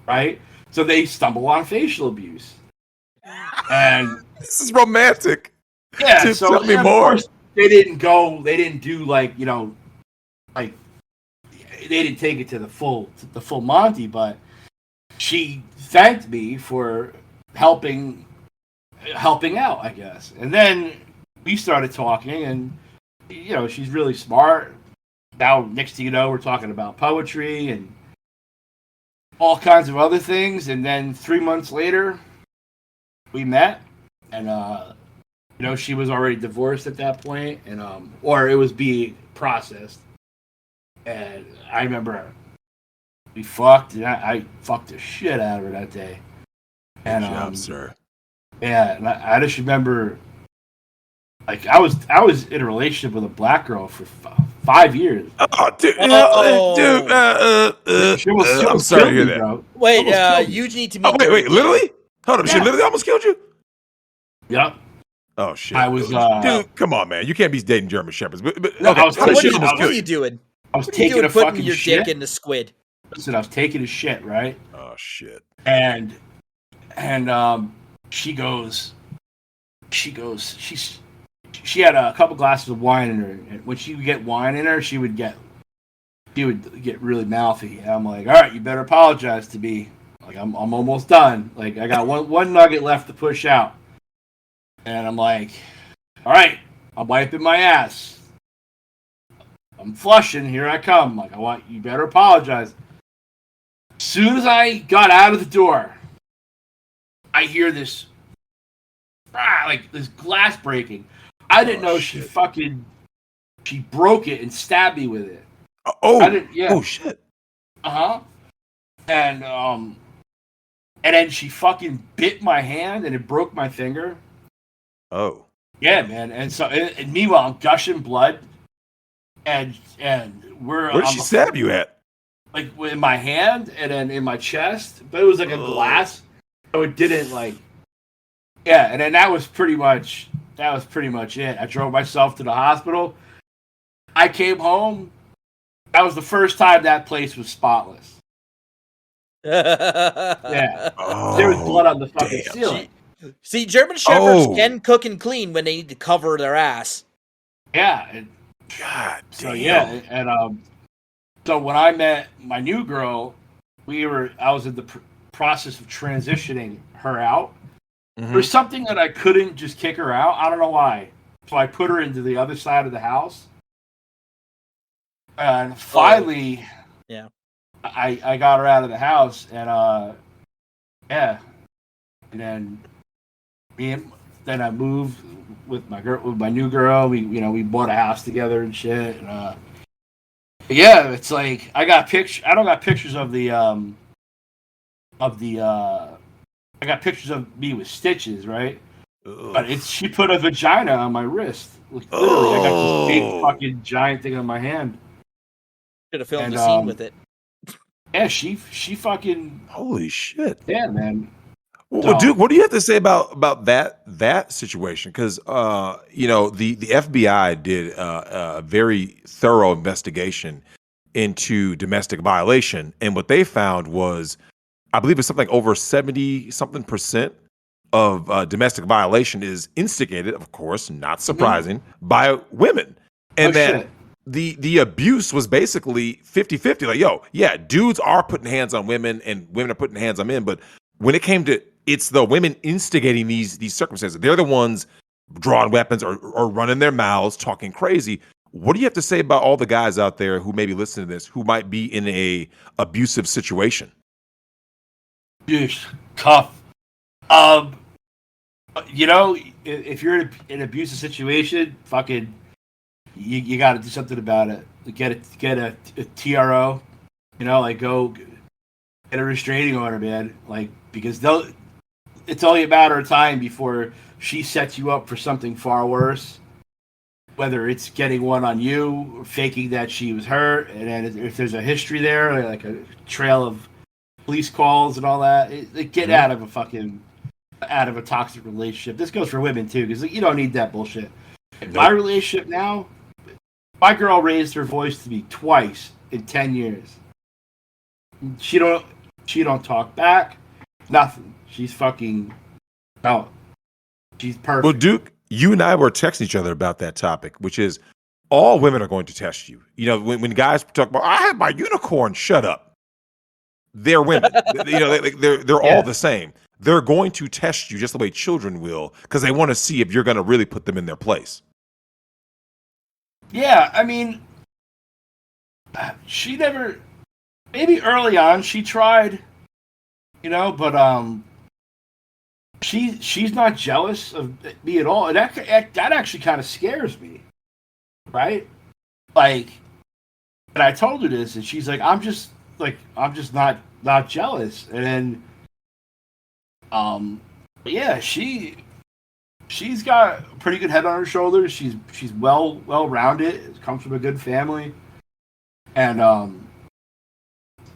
[SPEAKER 3] right? So they stumble on facial abuse, and
[SPEAKER 2] this is romantic.
[SPEAKER 3] Yeah, so
[SPEAKER 2] tell me more.
[SPEAKER 3] They didn't do like, like, they didn't take it to the full Monty, but she thanked me for helping out, I guess. And then we started talking, and she's really smart. Now, next thing you know, we're talking about poetry and all kinds of other things. And then 3 months later, we met, and she was already divorced at that point, and or it was being processed. And I remember we fucked, and I fucked the shit out of her that day. And
[SPEAKER 2] good job, sir.
[SPEAKER 3] Yeah, and I just remember, like, I was in a relationship with a black girl for 5 years.
[SPEAKER 2] Oh, dude, I'm sorry to hear that.
[SPEAKER 3] Bro.
[SPEAKER 1] Wait, you need to meet.
[SPEAKER 2] Wait, literally? Hold on, she literally almost killed you?
[SPEAKER 3] Yep.
[SPEAKER 2] Oh shit!
[SPEAKER 3] I was
[SPEAKER 2] dude. Come on, man. You can't be dating German shepherds. But
[SPEAKER 3] no,
[SPEAKER 2] okay.
[SPEAKER 1] What are you doing?
[SPEAKER 3] I was taking a
[SPEAKER 1] putting
[SPEAKER 3] fucking
[SPEAKER 1] your
[SPEAKER 3] shit.
[SPEAKER 1] dick in the squid.
[SPEAKER 3] Listen, I was taking a shit, right?
[SPEAKER 2] Oh shit!
[SPEAKER 3] And she had a couple glasses of wine in her, and when she would get wine in her, she would get really mouthy. And I'm like, all right, you better apologize to me. Like, I'm almost done. Like, I got one nugget left to push out. And I'm like, all right, I'm wiping my ass. I'm flushing. Here I come. Like, you better apologize. As soon as I got out of the door, I hear this like this glass breaking. I didn't know
[SPEAKER 2] shit.
[SPEAKER 3] she broke it and stabbed me with it.
[SPEAKER 2] Oh shit.
[SPEAKER 3] And then she fucking bit my hand and it broke my finger.
[SPEAKER 2] Oh.
[SPEAKER 3] Yeah, man. And so, and meanwhile, I'm gushing blood, and
[SPEAKER 2] where did she stab you at?
[SPEAKER 3] Like in my hand and then in my chest, but it was like a glass, so it didn't like. Yeah, and then that was pretty much it. I drove myself to the hospital. I came home. That was the first time that place was spotless. Yeah, there was blood on the fucking ceiling.
[SPEAKER 1] See, German Shepherds can cook and clean when they need to cover their ass.
[SPEAKER 3] Yeah.
[SPEAKER 2] God damn.
[SPEAKER 3] So yeah, and so when I met my new girl, I was in the process of transitioning her out. Mm-hmm. There's something that I couldn't just kick her out. I don't know why. So I put her into the other side of the house. And finally, I got her out of the house, and yeah, and then I moved with my new girl. We bought a house together and shit. And, yeah, it's like I don't got pictures of the I got pictures of me with stitches, right? Ugh. But she put a vagina on my wrist. Like, literally, I got this big fucking giant thing on my hand.
[SPEAKER 1] Should have filmed a scene with it.
[SPEAKER 3] Yeah, she fucking.
[SPEAKER 2] Holy shit!
[SPEAKER 3] Yeah, man.
[SPEAKER 2] Well, Duke, what do you have to say about that situation? Because the FBI did a very thorough investigation into domestic violation, and what they found was, I believe it's something like over 70-something% of domestic violation is instigated, of course, not surprising, by women, and that the abuse was basically 50-50. Like, yo, yeah, dudes are putting hands on women, and women are putting hands on men, but when it came to it's the women instigating these circumstances. They're the ones drawing weapons or running their mouths, talking crazy. What do you have to say about all the guys out there who may be listening to this who might be in a abusive situation?
[SPEAKER 3] It's tough. If you're in an abusive situation, fucking, you got to do something about it. Get a TRO. Go get a restraining order, man. Because it's only a matter of time before she sets you up for something far worse. Whether it's getting one on you, or faking that she was hurt, and then if there's a history there, like a trail of police calls and all that, get out of a toxic relationship. This goes for women too, because you don't need that bullshit. In my relationship now, my girl raised her voice to me twice in 10 years. She don't talk back. Nothing. She's fucking out. She's perfect.
[SPEAKER 2] Well, Duke, you and I were texting each other about that topic, which is all women are going to test you. When guys talk about, I have my unicorn, shut up. They're women. They're all the same. They're going to test you just the way children will, because they want to see if you're going to really put them in their place.
[SPEAKER 3] Yeah, I mean, she never. Maybe early on she tried, but she's not jealous of me at all, and that actually kind of scares me, right? And I told her this, and she's like, I'm just not jealous, and then, yeah, she's got a pretty good head on her shoulders. She's well rounded, comes from a good family, and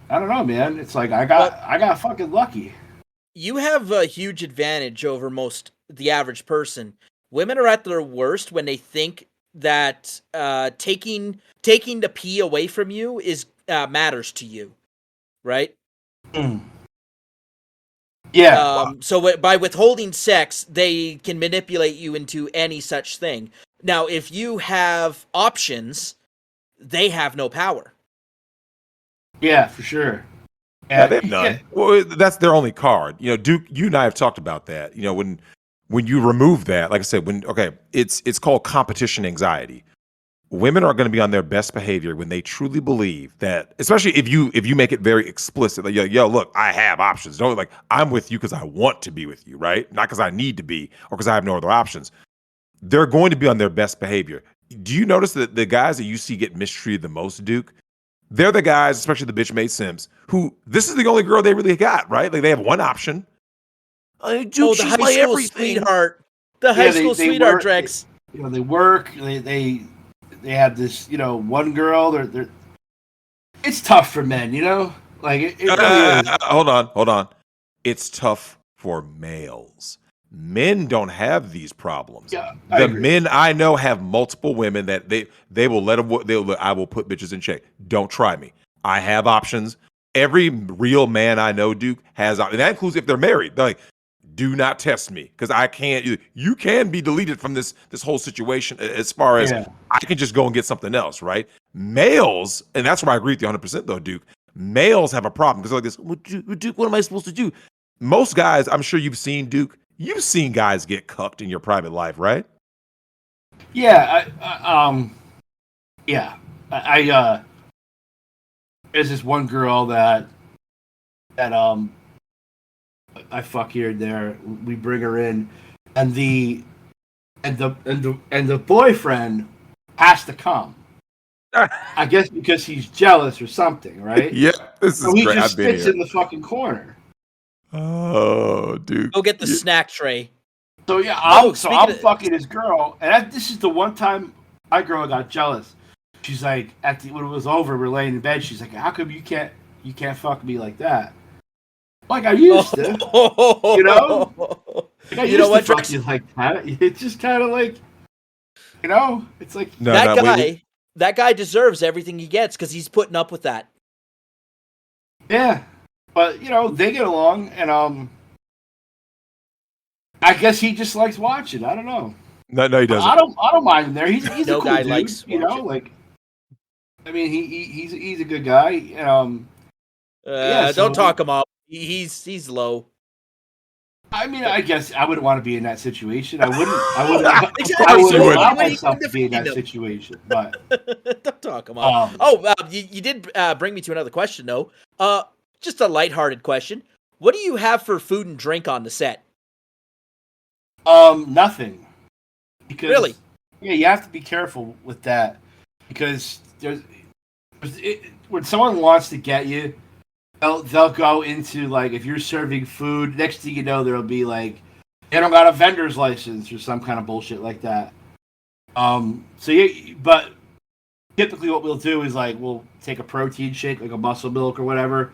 [SPEAKER 3] I don't know, man. It's like I got fucking lucky.
[SPEAKER 1] You have a huge advantage over the average person. Women are at their worst when they think that taking the pee away from you is matters to you, right?
[SPEAKER 3] Mm. Yeah.
[SPEAKER 1] So by withholding sex, they can manipulate you into any such thing. Now, if you have options, they have no power.
[SPEAKER 3] Yeah, for sure.
[SPEAKER 2] Yeah, they have none. Yeah. Well, that's their only card. Duke, you and I have talked about that. When you remove that, like I said, it's called competition anxiety. women are going to be on their best behavior when they truly believe that, especially if you make it very explicit, like, yo, look, I have options. Don't like I'm with you because I want to be with you, right? Not because I need to be or because I have no other options. They're going to be on their best behavior. Do you notice that the guys that you see get mistreated the most, Duke? They're the guys, especially the bitch made simps, who this is the only girl they really got, right? Like they have one option. Duke,
[SPEAKER 1] the
[SPEAKER 2] she's
[SPEAKER 1] high
[SPEAKER 2] my
[SPEAKER 1] school
[SPEAKER 2] everything.
[SPEAKER 1] sweetheart. The high school sweetheart, Drex.
[SPEAKER 3] They work. They have this, one girl. They're. It's tough for men, Like it really is.
[SPEAKER 2] Hold on. It's tough for males. Men don't have these problems.
[SPEAKER 3] Yeah,
[SPEAKER 2] the men I know have multiple women that they will let them. I will put bitches in check. Don't try me. I have options. Every real man I know, Duke, has, and that includes if they're married. They're like, do not test me because I can't. You can be deleted from this whole situation as far as I can just go and get something else, right? Males, and that's where I agree with you 100%, though, Duke. Males have a problem because like this. Well, Duke, what am I supposed to do? Most guys, I'm sure you've seen, Duke. You've seen guys get cucked in your private life, right?
[SPEAKER 3] Yeah, there's this one girl that I fuck here and there. We bring her in, and the boyfriend has to come. I guess because he's jealous or something, right?
[SPEAKER 2] Yeah, this is
[SPEAKER 3] so he
[SPEAKER 2] great.
[SPEAKER 3] just sits in the fucking corner.
[SPEAKER 2] Oh, dude.
[SPEAKER 1] Go get the snack tray.
[SPEAKER 3] So yeah, I'm fucking his girl, and this is the one time my girl got jealous. She's like, when it was over, we're laying in bed. She's like, "How come you can't fuck me like that?" Like I used to, Like I used to fuck you like that. It's just kind of like, it's like
[SPEAKER 1] that guy deserves everything he gets because he's putting up with that.
[SPEAKER 3] Yeah, but they get along, and I guess he just likes watching. I don't know.
[SPEAKER 2] No, he doesn't.
[SPEAKER 3] I don't mind him there. He's
[SPEAKER 1] no
[SPEAKER 3] a cool
[SPEAKER 1] guy
[SPEAKER 3] dude,
[SPEAKER 1] likes watching.
[SPEAKER 3] like. I mean, he's a good guy.
[SPEAKER 1] Don't talk him up. He's low.
[SPEAKER 3] I mean, I guess I wouldn't want to be in that situation. I wouldn't.
[SPEAKER 1] Exactly.
[SPEAKER 3] I wouldn't allow myself to be in that situation. But
[SPEAKER 1] don't talk him up. You did bring me to another question, though. Just a lighthearted question. What do you have for food and drink on the set?
[SPEAKER 3] Nothing. Because,
[SPEAKER 1] really?
[SPEAKER 3] Yeah, you have to be careful with that because when someone wants to get you, they'll go into like if you're serving food. Next thing you know, there'll be like they don't got a vendor's license or some kind of bullshit like that. But typically what we'll do is like we'll take a protein shake, like a muscle milk or whatever,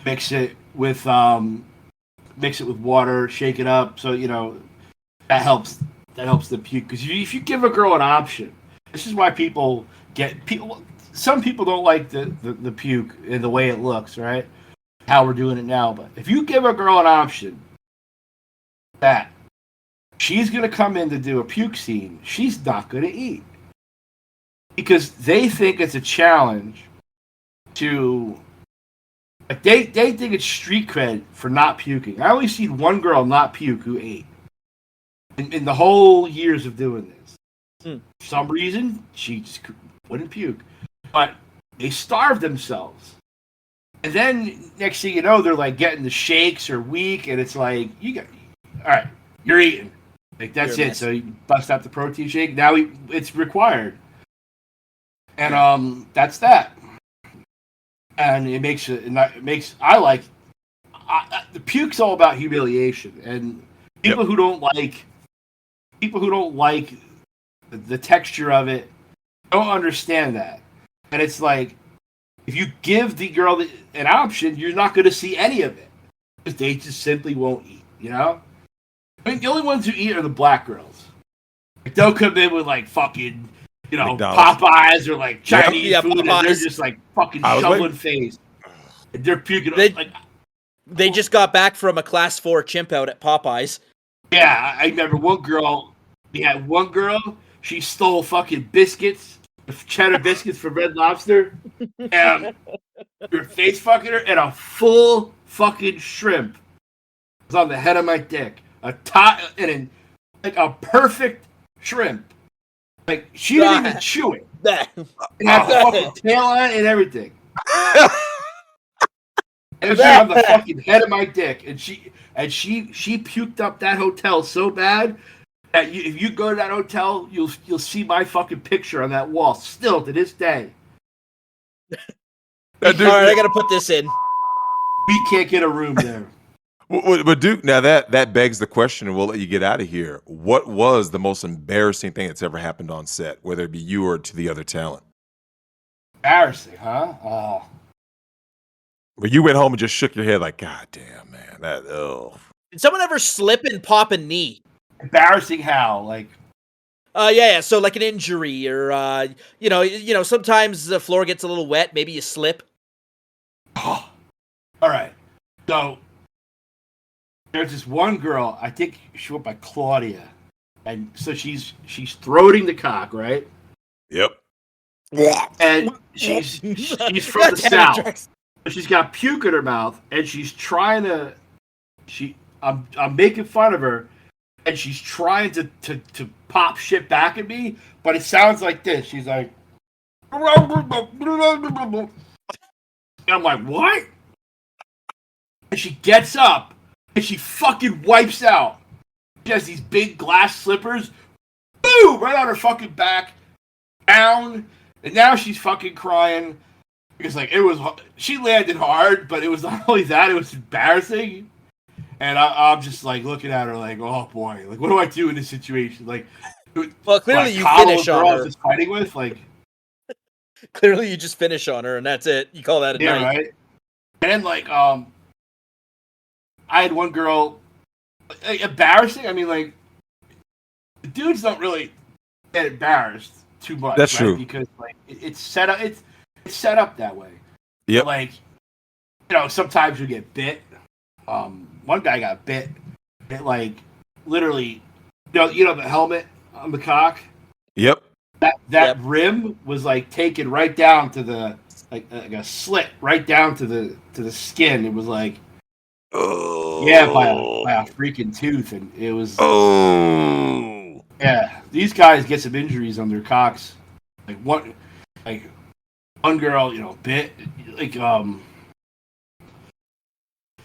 [SPEAKER 3] mix it with water, shake it up. So that helps the puke because if you give a girl an option, this is why some people don't like the puke and the way it looks, right? How we're doing it now, but if you give a girl an option that she's gonna come in to do a puke scene, she's not gonna eat because they think it's a challenge to. Like they think it's street cred for not puking. I only seen one girl not puke who ate in the whole years of doing this. For some reason, she just wouldn't puke, but they starved themselves. And then next thing you know, they're like getting the shakes or weak, and it's like all right, you're eating. Like that's it. So you bust out the protein shake. Now it's required, and that's that. And it makes the puke's all about humiliation, and people who don't like the texture of it don't understand that. And it's like if you give the girl an option, you're not going to see any of it because they just simply won't eat. I mean, the only ones who eat are the black girls. Like, they'll come in with like fucking.
[SPEAKER 2] McDonald's.
[SPEAKER 3] Popeyes or like Chinese food,
[SPEAKER 1] Popeyes.
[SPEAKER 3] and they're just like fucking shoveling face. And they're puking.
[SPEAKER 1] They just got back from a class 4 chimp out at Popeyes.
[SPEAKER 3] Yeah, I remember one girl. We had one girl. She stole fucking biscuits, cheddar biscuits from Red Lobster, and her face fucking her, and a full fucking shrimp was on the head of my dick. Like a perfect shrimp. Like she didn't even chew it. It had the fucking tail on it and everything. And it was on the fucking head of my dick, and she puked up that hotel so bad that if you go to that hotel, you'll see my fucking picture on that wall still to this day.
[SPEAKER 1] All right, I gotta put this in.
[SPEAKER 3] We can't get a room there.
[SPEAKER 2] But Duke, now that begs the question, and we'll let you get out of here. What was the most embarrassing thing that's ever happened on set, whether it be you or to the other talent?
[SPEAKER 3] Embarrassing, huh? Oh.
[SPEAKER 2] Where you went home and just shook your head like, God damn, man,
[SPEAKER 1] Did someone ever slip and pop a knee?
[SPEAKER 3] Embarrassing how? Like,
[SPEAKER 1] yeah. So like an injury, or you know, sometimes the floor gets a little wet. Maybe you slip.
[SPEAKER 3] oh. All right. So there's this one girl. I think she went by Claudia, and so she's throating the cock, right?
[SPEAKER 2] Yep.
[SPEAKER 3] And she's from the south. She's got puke in her mouth, and she's trying to. I'm making fun of her, and she's trying to pop shit back at me, but it sounds like this. She's like, and I'm like, what? And she gets up, and she fucking wipes out. She has these big glass slippers, boom, right on her fucking back, down, and now she's fucking crying. Because she landed hard, but it was not only that, it was embarrassing. And I'm just like looking at her like, oh boy, like what do I do in this situation? Like,
[SPEAKER 1] well, clearly you finish on her.
[SPEAKER 3] Just fighting with, like,
[SPEAKER 1] clearly you just finish on her, and that's it. You call that a night,
[SPEAKER 3] right? And then like, I had one girl, like, embarrassing. I mean, like, the dudes don't really get embarrassed too much.
[SPEAKER 2] That's true
[SPEAKER 3] because like it's set up. It's set up that way.
[SPEAKER 2] Yeah.
[SPEAKER 3] Like, you know, sometimes you get bit. One guy got bit like literally. You know the helmet on the cock.
[SPEAKER 2] Yep.
[SPEAKER 3] That rim was like taken right down to the like a slit right down to the skin. It was like, yeah, by a freaking tooth, and it was. Yeah, these guys get some injuries on their cocks. Like one girl, you know, bit like yeah,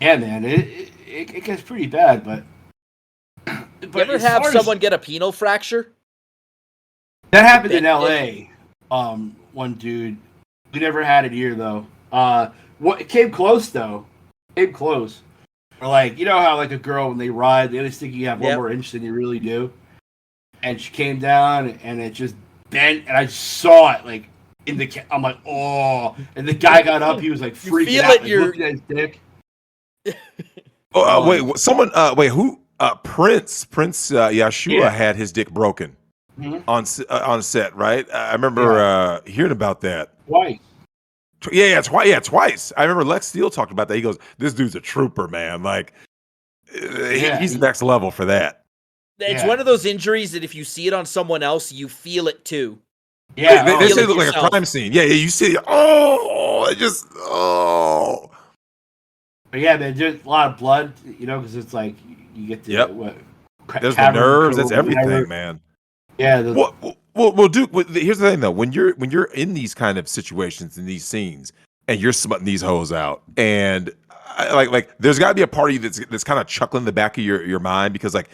[SPEAKER 3] man, it gets pretty bad, but
[SPEAKER 1] you ever have someone get a penile fracture?
[SPEAKER 3] That happened in LA. One dude, we never had it here though. It came close though. Came close. Or like, you know how like a girl when they ride, they always think you have one more inch than you really do. And she came down and it just bent, and I saw it like in the. I'm like, oh! And the guy got up. He was like freaking out, like, looking at his dick.
[SPEAKER 2] Wait, someone. Wait, who? Prince Yeshua had his dick broken on set, right? I remember hearing about that.
[SPEAKER 3] Twice.
[SPEAKER 2] Twice. I remember Lex Steele talked about that. He goes, "This dude's a trooper, man. Like, he's next level for that."
[SPEAKER 1] It's one of those injuries that if you see it on someone else, you feel it too.
[SPEAKER 2] Yeah, they say it look like a crime scene. Yeah, you see it.
[SPEAKER 3] But yeah, man, there's a lot of blood, you know, because it's like you get to
[SPEAKER 2] there's the nerves, that's everything, man.
[SPEAKER 3] Yeah.
[SPEAKER 2] Well, Duke. Here's the thing, though. When you're in these kind of situations, in these scenes, and you're smutting these hoes out, and like there's got to be a party that's kind of chuckling in the back of your mind, because like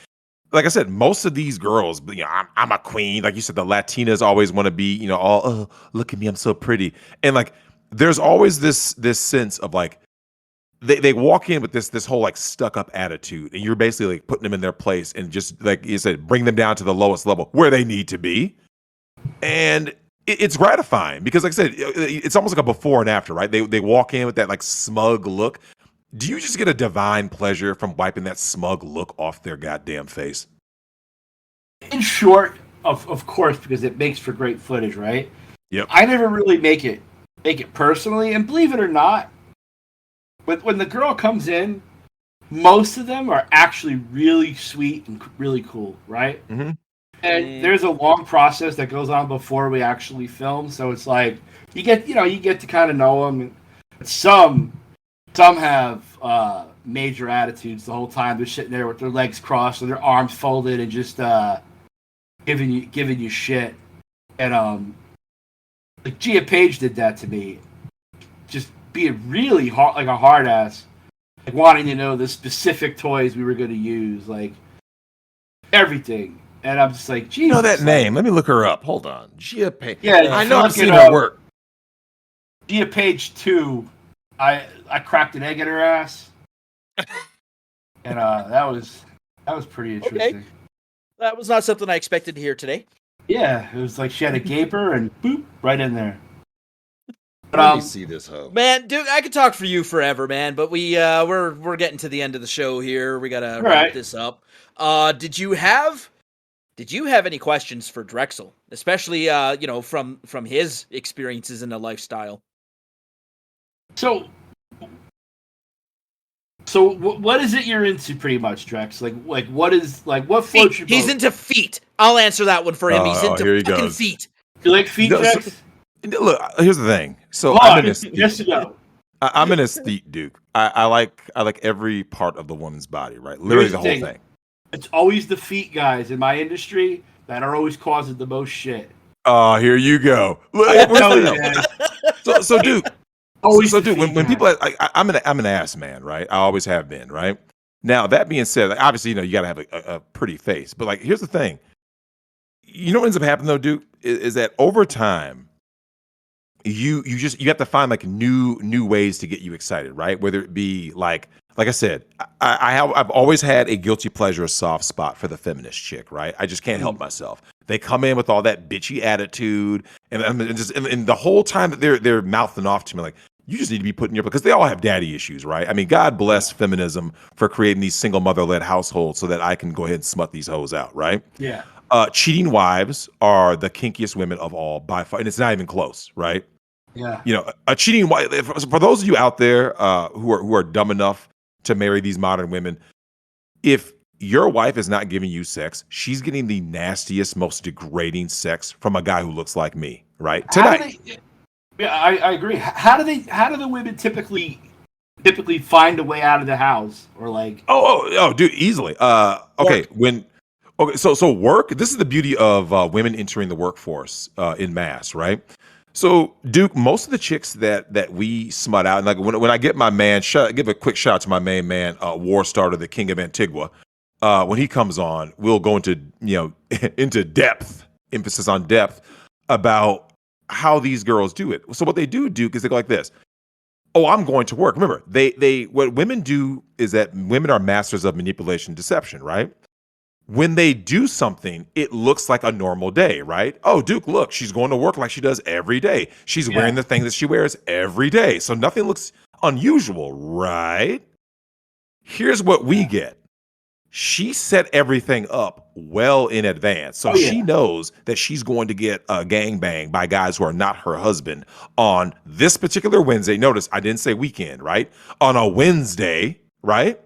[SPEAKER 2] I said, most of these girls, you know, I'm a queen. Like you said, the Latinas always want to be, you know, all, oh, look at me, I'm so pretty, and like there's always this sense of like. They walk in with this whole like stuck up attitude, and you're basically like putting them in their place and just like you said, bring them down to the lowest level where they need to be. And it's gratifying because, like I said, it's almost like a before and after, right? They walk in with that like smug look. Do you just get a divine pleasure from wiping that smug look off their goddamn face?
[SPEAKER 3] In short, of course, because it makes for great footage, right?
[SPEAKER 2] Yep.
[SPEAKER 3] I never really make it personally, and believe it or not. But when the girl comes in, most of them are actually really sweet and really cool, right?
[SPEAKER 2] Mm-hmm.
[SPEAKER 3] And there's a long process that goes on before we actually film, so it's like you get to kind of know them. Some have major attitudes the whole time. They're sitting there with their legs crossed and their arms folded and just giving you shit. And like Gia Page did that to me, just being really hard, like a hard ass, like wanting to know the specific toys we were going to use, like everything. And I'm just like, Jesus.
[SPEAKER 2] You know that name? Let me look her up. Hold on, Gia Page.
[SPEAKER 3] Yeah,
[SPEAKER 2] I know I've seen her work.
[SPEAKER 3] Gia Page 2, I cracked an egg in her ass, and that was pretty interesting.
[SPEAKER 1] Okay. That was not something I expected to hear today.
[SPEAKER 3] Yeah, it was like she had a gaper and boop right in there. But,
[SPEAKER 2] Let me see this hoe.
[SPEAKER 1] Man, dude, I could talk for you forever, man. But we're getting to the end of the show here. We gotta wrap this up. Did you have any questions for Drexel, especially from his experiences in the lifestyle?
[SPEAKER 3] So what is it you're into, pretty much, Drex? Like what floats your boat?
[SPEAKER 1] He's into feet. I'll answer that one for him. He's into fucking feet.
[SPEAKER 3] You like feet, Drex?
[SPEAKER 2] Look, here's the thing. So
[SPEAKER 3] Yes or no?
[SPEAKER 2] I'm an aesthete, Duke. I like every part of the woman's body, right? Literally the whole thing.
[SPEAKER 3] It's always the feet guys in my industry that are always causing the most shit.
[SPEAKER 2] Oh, here you go. So Duke. Dude, when people, I'm an ass man, right? I always have been, right? Now that being said, like, obviously, you got to have a pretty face, but like, here's the thing. You know what ends up happening though, Duke, is that over time, you have to find like new ways to get you excited, right? Whether it be like I said, I've always had a guilty pleasure, a soft spot for the feminist chick, right? I just can't help myself. They come in with all that bitchy attitude, and the whole time that they're mouthing off to me like, you just need to be put in your, because they all have daddy issues, right? I mean, God bless feminism for creating these single mother-led households so that I can go ahead and smut these hoes out, right?
[SPEAKER 3] Yeah.
[SPEAKER 2] Cheating wives are the kinkiest women of all by far, and it's not even close, right?
[SPEAKER 3] Yeah.
[SPEAKER 2] A cheating wife. For those of you out there who are dumb enough to marry these modern women, if your wife is not giving you sex, she's getting the nastiest, most degrading sex from a guy who looks like me, right? Tonight.
[SPEAKER 3] Yeah, I agree. How do the women typically find a way out of the house, or like?
[SPEAKER 2] Oh, dude, easily. Okay, so work. This is the beauty of women entering the workforce in mass, right? So, Duke, most of the chicks that we smut out, and like when I get my man, give a quick shout out to my main man, War Starter, the King of Antigua. When he comes on, we'll go into into depth, emphasis on depth, about how these girls do it. So what they do, Duke, is they go like this. Oh, I'm going to work. Remember, they what women do is that women are masters of manipulation, deception, right? When they do something, it looks like a normal day, right? Oh, Duke, look, she's going to work like she does every day. She's wearing the thing that she wears every day. So nothing looks unusual, right? Here's what we get. She set everything up well in advance. So she knows that she's going to get a gangbang by guys who are not her husband on this particular Wednesday. Notice I didn't say weekend, right? On a Wednesday, right?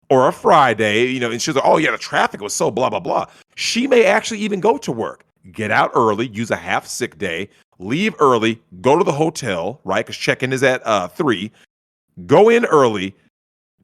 [SPEAKER 2] Or a Friday, and she's like, oh yeah, the traffic was so blah, blah, blah. She may actually even go to work, get out early, use a half sick day, leave early, go to the hotel, right? Because check-in is at 3, go in early,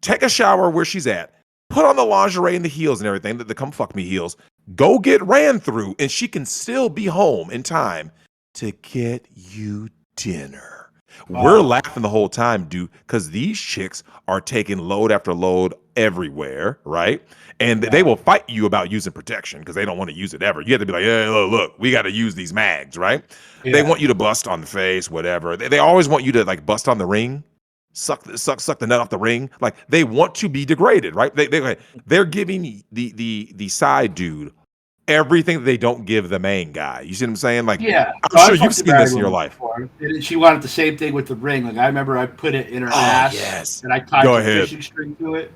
[SPEAKER 2] take a shower where she's at, put on the lingerie and the heels and everything, the come fuck me heels, go get ran through, and she can still be home in time to get you dinner. We're laughing the whole time, dude, because these chicks are taking load after load everywhere, right? And they will fight you about using protection because they don't want to use it ever. You have to be like, hey, look, we got to use these mags, right? Yeah. They want you to bust on the face, whatever. They always want you to like bust on the ring. Suck the nut off the ring. Like they want to be degraded, right? They're giving the side dude everything that they don't give the main guy. You see what I'm saying? Like,
[SPEAKER 3] yeah,
[SPEAKER 2] I'm sure you've seen this in your life.
[SPEAKER 3] She wanted the same thing with the ring. Like I remember, I put it in her ass,
[SPEAKER 2] yes,
[SPEAKER 3] and I tied a fishing string to it.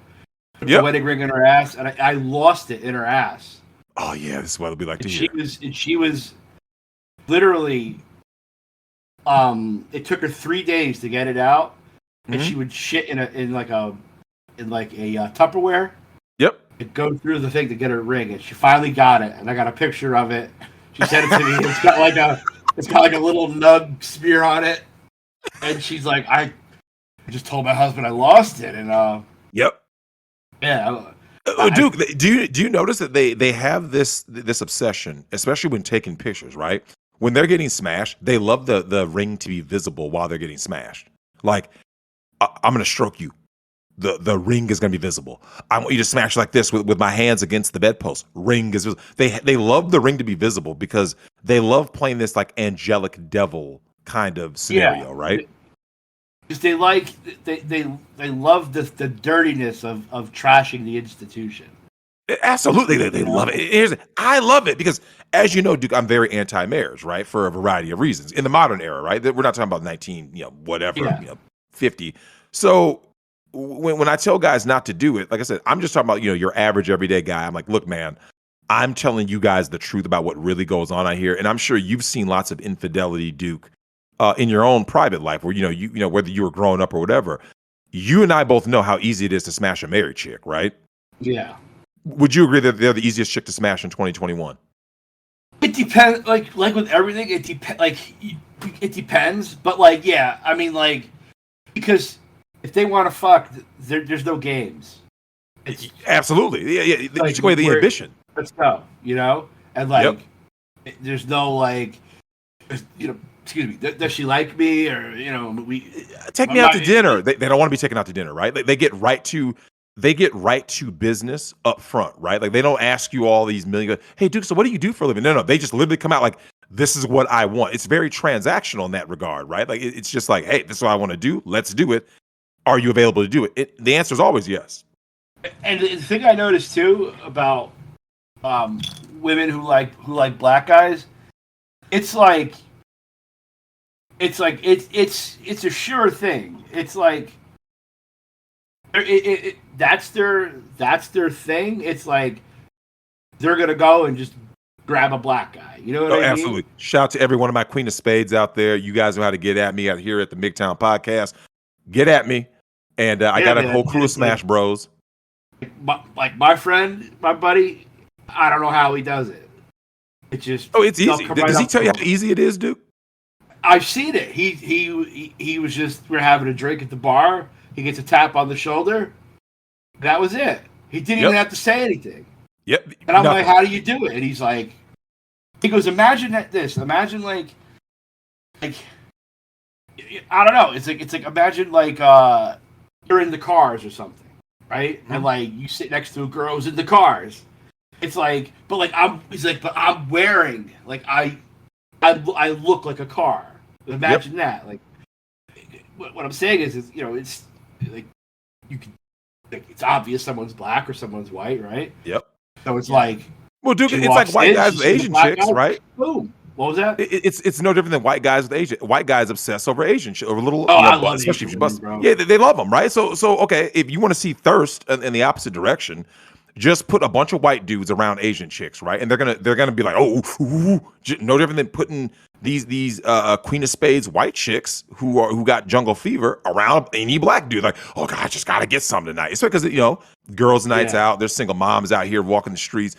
[SPEAKER 3] Put the wedding ring in her ass, and I lost it in her ass.
[SPEAKER 2] Oh yeah, this is what it'll be like to hear.
[SPEAKER 3] She was literally. It took her 3 days to get it out. And she would shit in a Tupperware. Yep. And go through the thing to get her ring, and she finally got it. And I got a picture of it. She sent it to me. It's got like a little nug smear on it. And she's like, I just told my husband I lost it. And
[SPEAKER 2] yep.
[SPEAKER 3] Yeah.
[SPEAKER 2] Duke, do you notice that they have this obsession, especially when taking pictures, right? when they're getting smashed, they love the ring to be visible while they're getting smashed. Like, I'm going to stroke you. The ring is going to be visible. I want you to smash like this with my hands against the bedpost. Ring is visible. They love the ring to be visible because they love playing this like angelic devil kind of scenario, right?
[SPEAKER 3] Because they love the dirtiness of trashing the institution.
[SPEAKER 2] Absolutely, they love it. I love it because, as you know, Duke, I'm very anti-marriage, right? For a variety of reasons. In the modern era, right? We're not talking about 50. So when I tell guys not to do it, like I said, I'm just talking about, your average everyday guy. I'm like, look, man, I'm telling you guys the truth about what really goes on out here, and I'm sure you've seen lots of infidelity, Duke, in your own private life, where whether you were growing up or whatever. You and I both know how easy it is to smash a married chick, right?
[SPEAKER 3] Yeah.
[SPEAKER 2] Would you agree that they're the easiest chick to smash in 2021?
[SPEAKER 3] It depends. Like with everything, it depends. But yeah, I mean, because if they want to fuck, there's no games.
[SPEAKER 2] Absolutely, yeah. You take away the inhibition.
[SPEAKER 3] Let's go. And there's no excuse me. Does she like me, or we
[SPEAKER 2] take me out to dinner? They don't want to be taken out to dinner, right? They get right to business up front, right? Like, they don't ask you all these million. Hey, Duke, so what do you do for a living? No, they just literally come out like, this is what I want. It's very transactional in that regard, right? Like, it's just like, hey, this is what I want to do. Let's do it. Are you available to do it? The answer is always yes.
[SPEAKER 3] And the thing I noticed too about women who like black guys, it's a sure thing. It's like that's their thing. It's like they're gonna go and just grab a black guy. You know what I mean?
[SPEAKER 2] Absolutely. Shout out to every one of my Queen of Spades out there. You guys know how to get at me out here at the Migtown podcast. Get at me, and I got a whole crew of Smash Bros.
[SPEAKER 3] Like my friend, my buddy, I don't know how he does it. It's just
[SPEAKER 2] it's easy. Does he tell you how easy it is, Duke?
[SPEAKER 3] I've seen it. He was just, we're having a drink at the bar. He gets a tap on the shoulder. That was it. He didn't even have to say anything.
[SPEAKER 2] Yep.
[SPEAKER 3] And I'm like, how do you do it? And he's like, he goes, imagine this. Imagine like I don't know. It's like imagine you're in the cars or something, right? Mm-hmm. And you sit next to a girl who's in the cars. It's like, but I'm wearing I look like a car. Imagine that. Like, what I'm saying is it's like you can. It's obvious someone's black or someone's white, right?
[SPEAKER 2] Yep.
[SPEAKER 3] So it's like,
[SPEAKER 2] well, Duke, it's like white guys with Asian chicks, right?
[SPEAKER 3] Boom. What was that?
[SPEAKER 2] It's no different than white guys with Asian. White guys obsess over Asian over little.
[SPEAKER 3] I love especially Asian women, bro.
[SPEAKER 2] Yeah, they love them, right? So okay, if you want to see thirst in the opposite direction, just put a bunch of white dudes around Asian chicks, right? And they're gonna be like, oh, no different than putting these Queen of Spades white chicks who got jungle fever around any black dude. Like, oh God, I just gotta get some tonight. It's because girls' nights out. There's single moms out here walking the streets.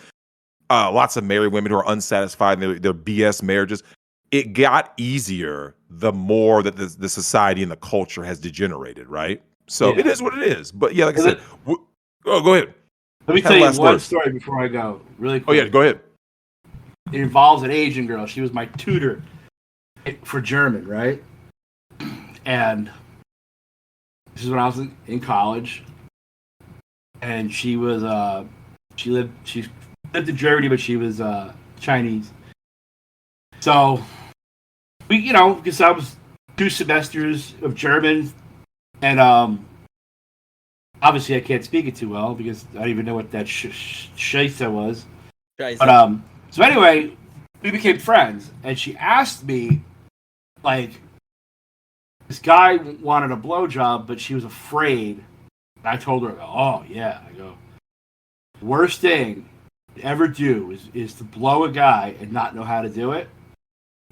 [SPEAKER 2] Lots of married women who are unsatisfied in their BS marriages. It got easier the more that the society and the culture has degenerated, right? So it is what it is. But yeah, like I said, go ahead.
[SPEAKER 3] Let me tell you one story before I go. Really quick.
[SPEAKER 2] Oh yeah, go ahead.
[SPEAKER 3] It involves an Asian girl. She was my tutor for German, right? And this is when I was in college. And she was she lived in Germany, but she was Chinese. So we, because I was 2 semesters of German, and obviously I can't speak it too well because I don't even know what that Scheisse was. Scheisse. But so anyway, we became friends, and she asked me, this guy wanted a blowjob, but she was afraid. And I told her, oh yeah, I go, worst thing to ever do is to blow a guy and not know how to do it.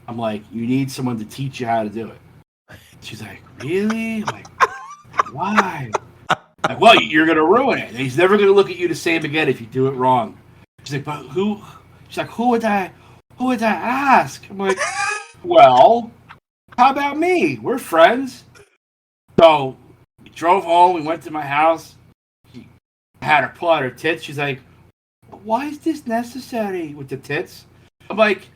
[SPEAKER 3] I'm like, you need someone to teach you how to do it. She's like, really? I'm like, why? Like, well, you're gonna ruin it. He's never gonna look at you the same again if you do it wrong. She's like, but who? She's like, who would I ask? I'm like, well, how about me? We're friends. So we drove home. We went to my house. She had her pull out her tits. She's like, why is this necessary with the tits? I'm like,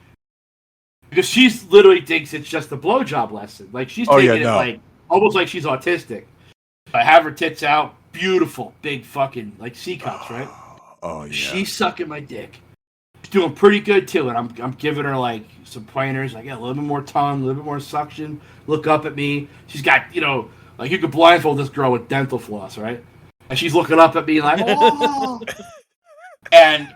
[SPEAKER 3] because she literally thinks it's just a blowjob lesson. Like she's taking it like almost like she's autistic. I have her tits out, beautiful, big fucking like C cups, right?
[SPEAKER 2] Oh yeah.
[SPEAKER 3] She's sucking my dick. She's doing pretty good too, and I'm giving her like some pointers, like a little bit more tongue, a little bit more suction. Look up at me. She's got like you could blindfold this girl with dental floss, right? And she's looking up at me like, oh. And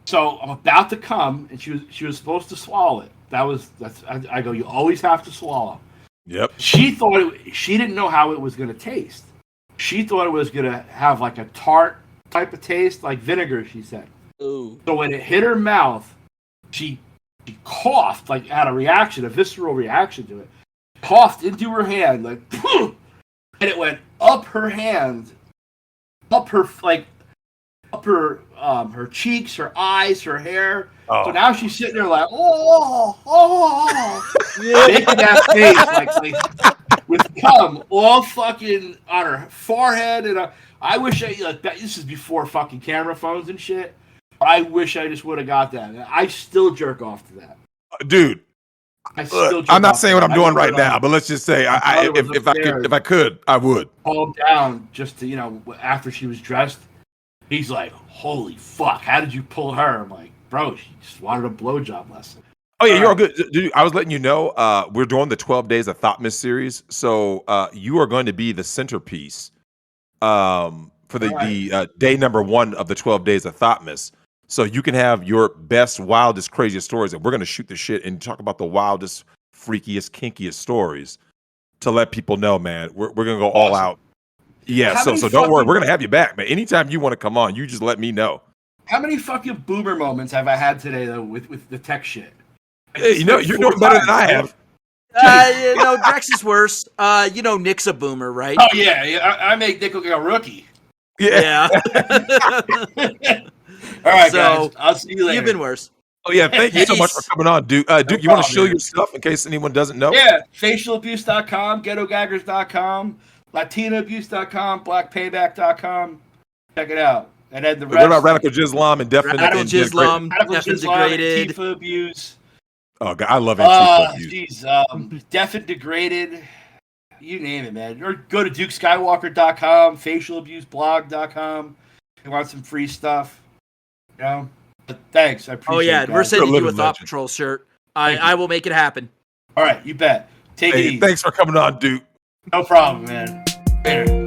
[SPEAKER 3] so I'm about to come, and she was supposed to swallow it. I go, you always have to swallow.
[SPEAKER 2] Yep.
[SPEAKER 3] She didn't know how it was going to taste. She thought it was going to have like a tart type of taste, like vinegar, she said.
[SPEAKER 1] Ooh.
[SPEAKER 3] So when it hit her mouth, she coughed, like had a visceral reaction to it. Coughed into her hand, like, and it went up her hand, up her her cheeks, her eyes, her hair. Oh. So now she's sitting there like, making that face like with cum all fucking on her forehead. And I wish this is before fucking camera phones and shit. I wish I just would have got that. I still jerk off to that,
[SPEAKER 2] dude. I'm not saying what I'm doing right now, but let's just say if I could, I would.
[SPEAKER 3] Calm down, just to after she was dressed. He's like, holy fuck, how did you pull her? I'm like, bro, she just wanted a blowjob lesson.
[SPEAKER 2] Oh, yeah, you're all good. Dude, I was letting you know, we're doing the 12 Days of Thoughtmas series. So you are going to be the centerpiece for the day number 1 of the 12 Days of Thoughtmas. So you can have your best, wildest, craziest stories. And we're going to shoot the shit and talk about the wildest, freakiest, kinkiest stories to let people know, man, we're going to go all out. Yeah, so don't worry. We're going to have you back, man. Anytime you want to come on, you just let me know.
[SPEAKER 3] How many fucking boomer moments have I had today, though, with the tech shit?
[SPEAKER 2] Hey, you're doing better than I have.
[SPEAKER 1] Drex is worse. Nick's a boomer, right?
[SPEAKER 3] Oh, yeah. I make Nick look like a rookie.
[SPEAKER 1] Yeah.
[SPEAKER 3] All right, guys. I'll see you later.
[SPEAKER 1] You've been worse.
[SPEAKER 2] Oh, yeah. Thank you so much for coming on, Duke. Duke, you want to show your stuff in case anyone doesn't know?
[SPEAKER 3] Yeah. Facialabuse.com, ghettogaggers.com, latinoabuse.com, blackpayback.com. Check it out. And then the rest.
[SPEAKER 2] What about Radical Jislam and Definite
[SPEAKER 1] Degraded?
[SPEAKER 3] Antifa abuse.
[SPEAKER 2] Oh, God, I love Antifa abuse.
[SPEAKER 3] Deaf and Degraded. You name it, man. Or go to dukeskywalker.com, facialabuseblog.com. If you want some free stuff. But thanks. I appreciate it.
[SPEAKER 1] Oh, yeah. We're sending you a Thought Patrol shirt. I will make it happen.
[SPEAKER 3] All right. You bet. Take it easy.
[SPEAKER 2] Thanks for coming on, Duke.
[SPEAKER 3] No problem, man. Later.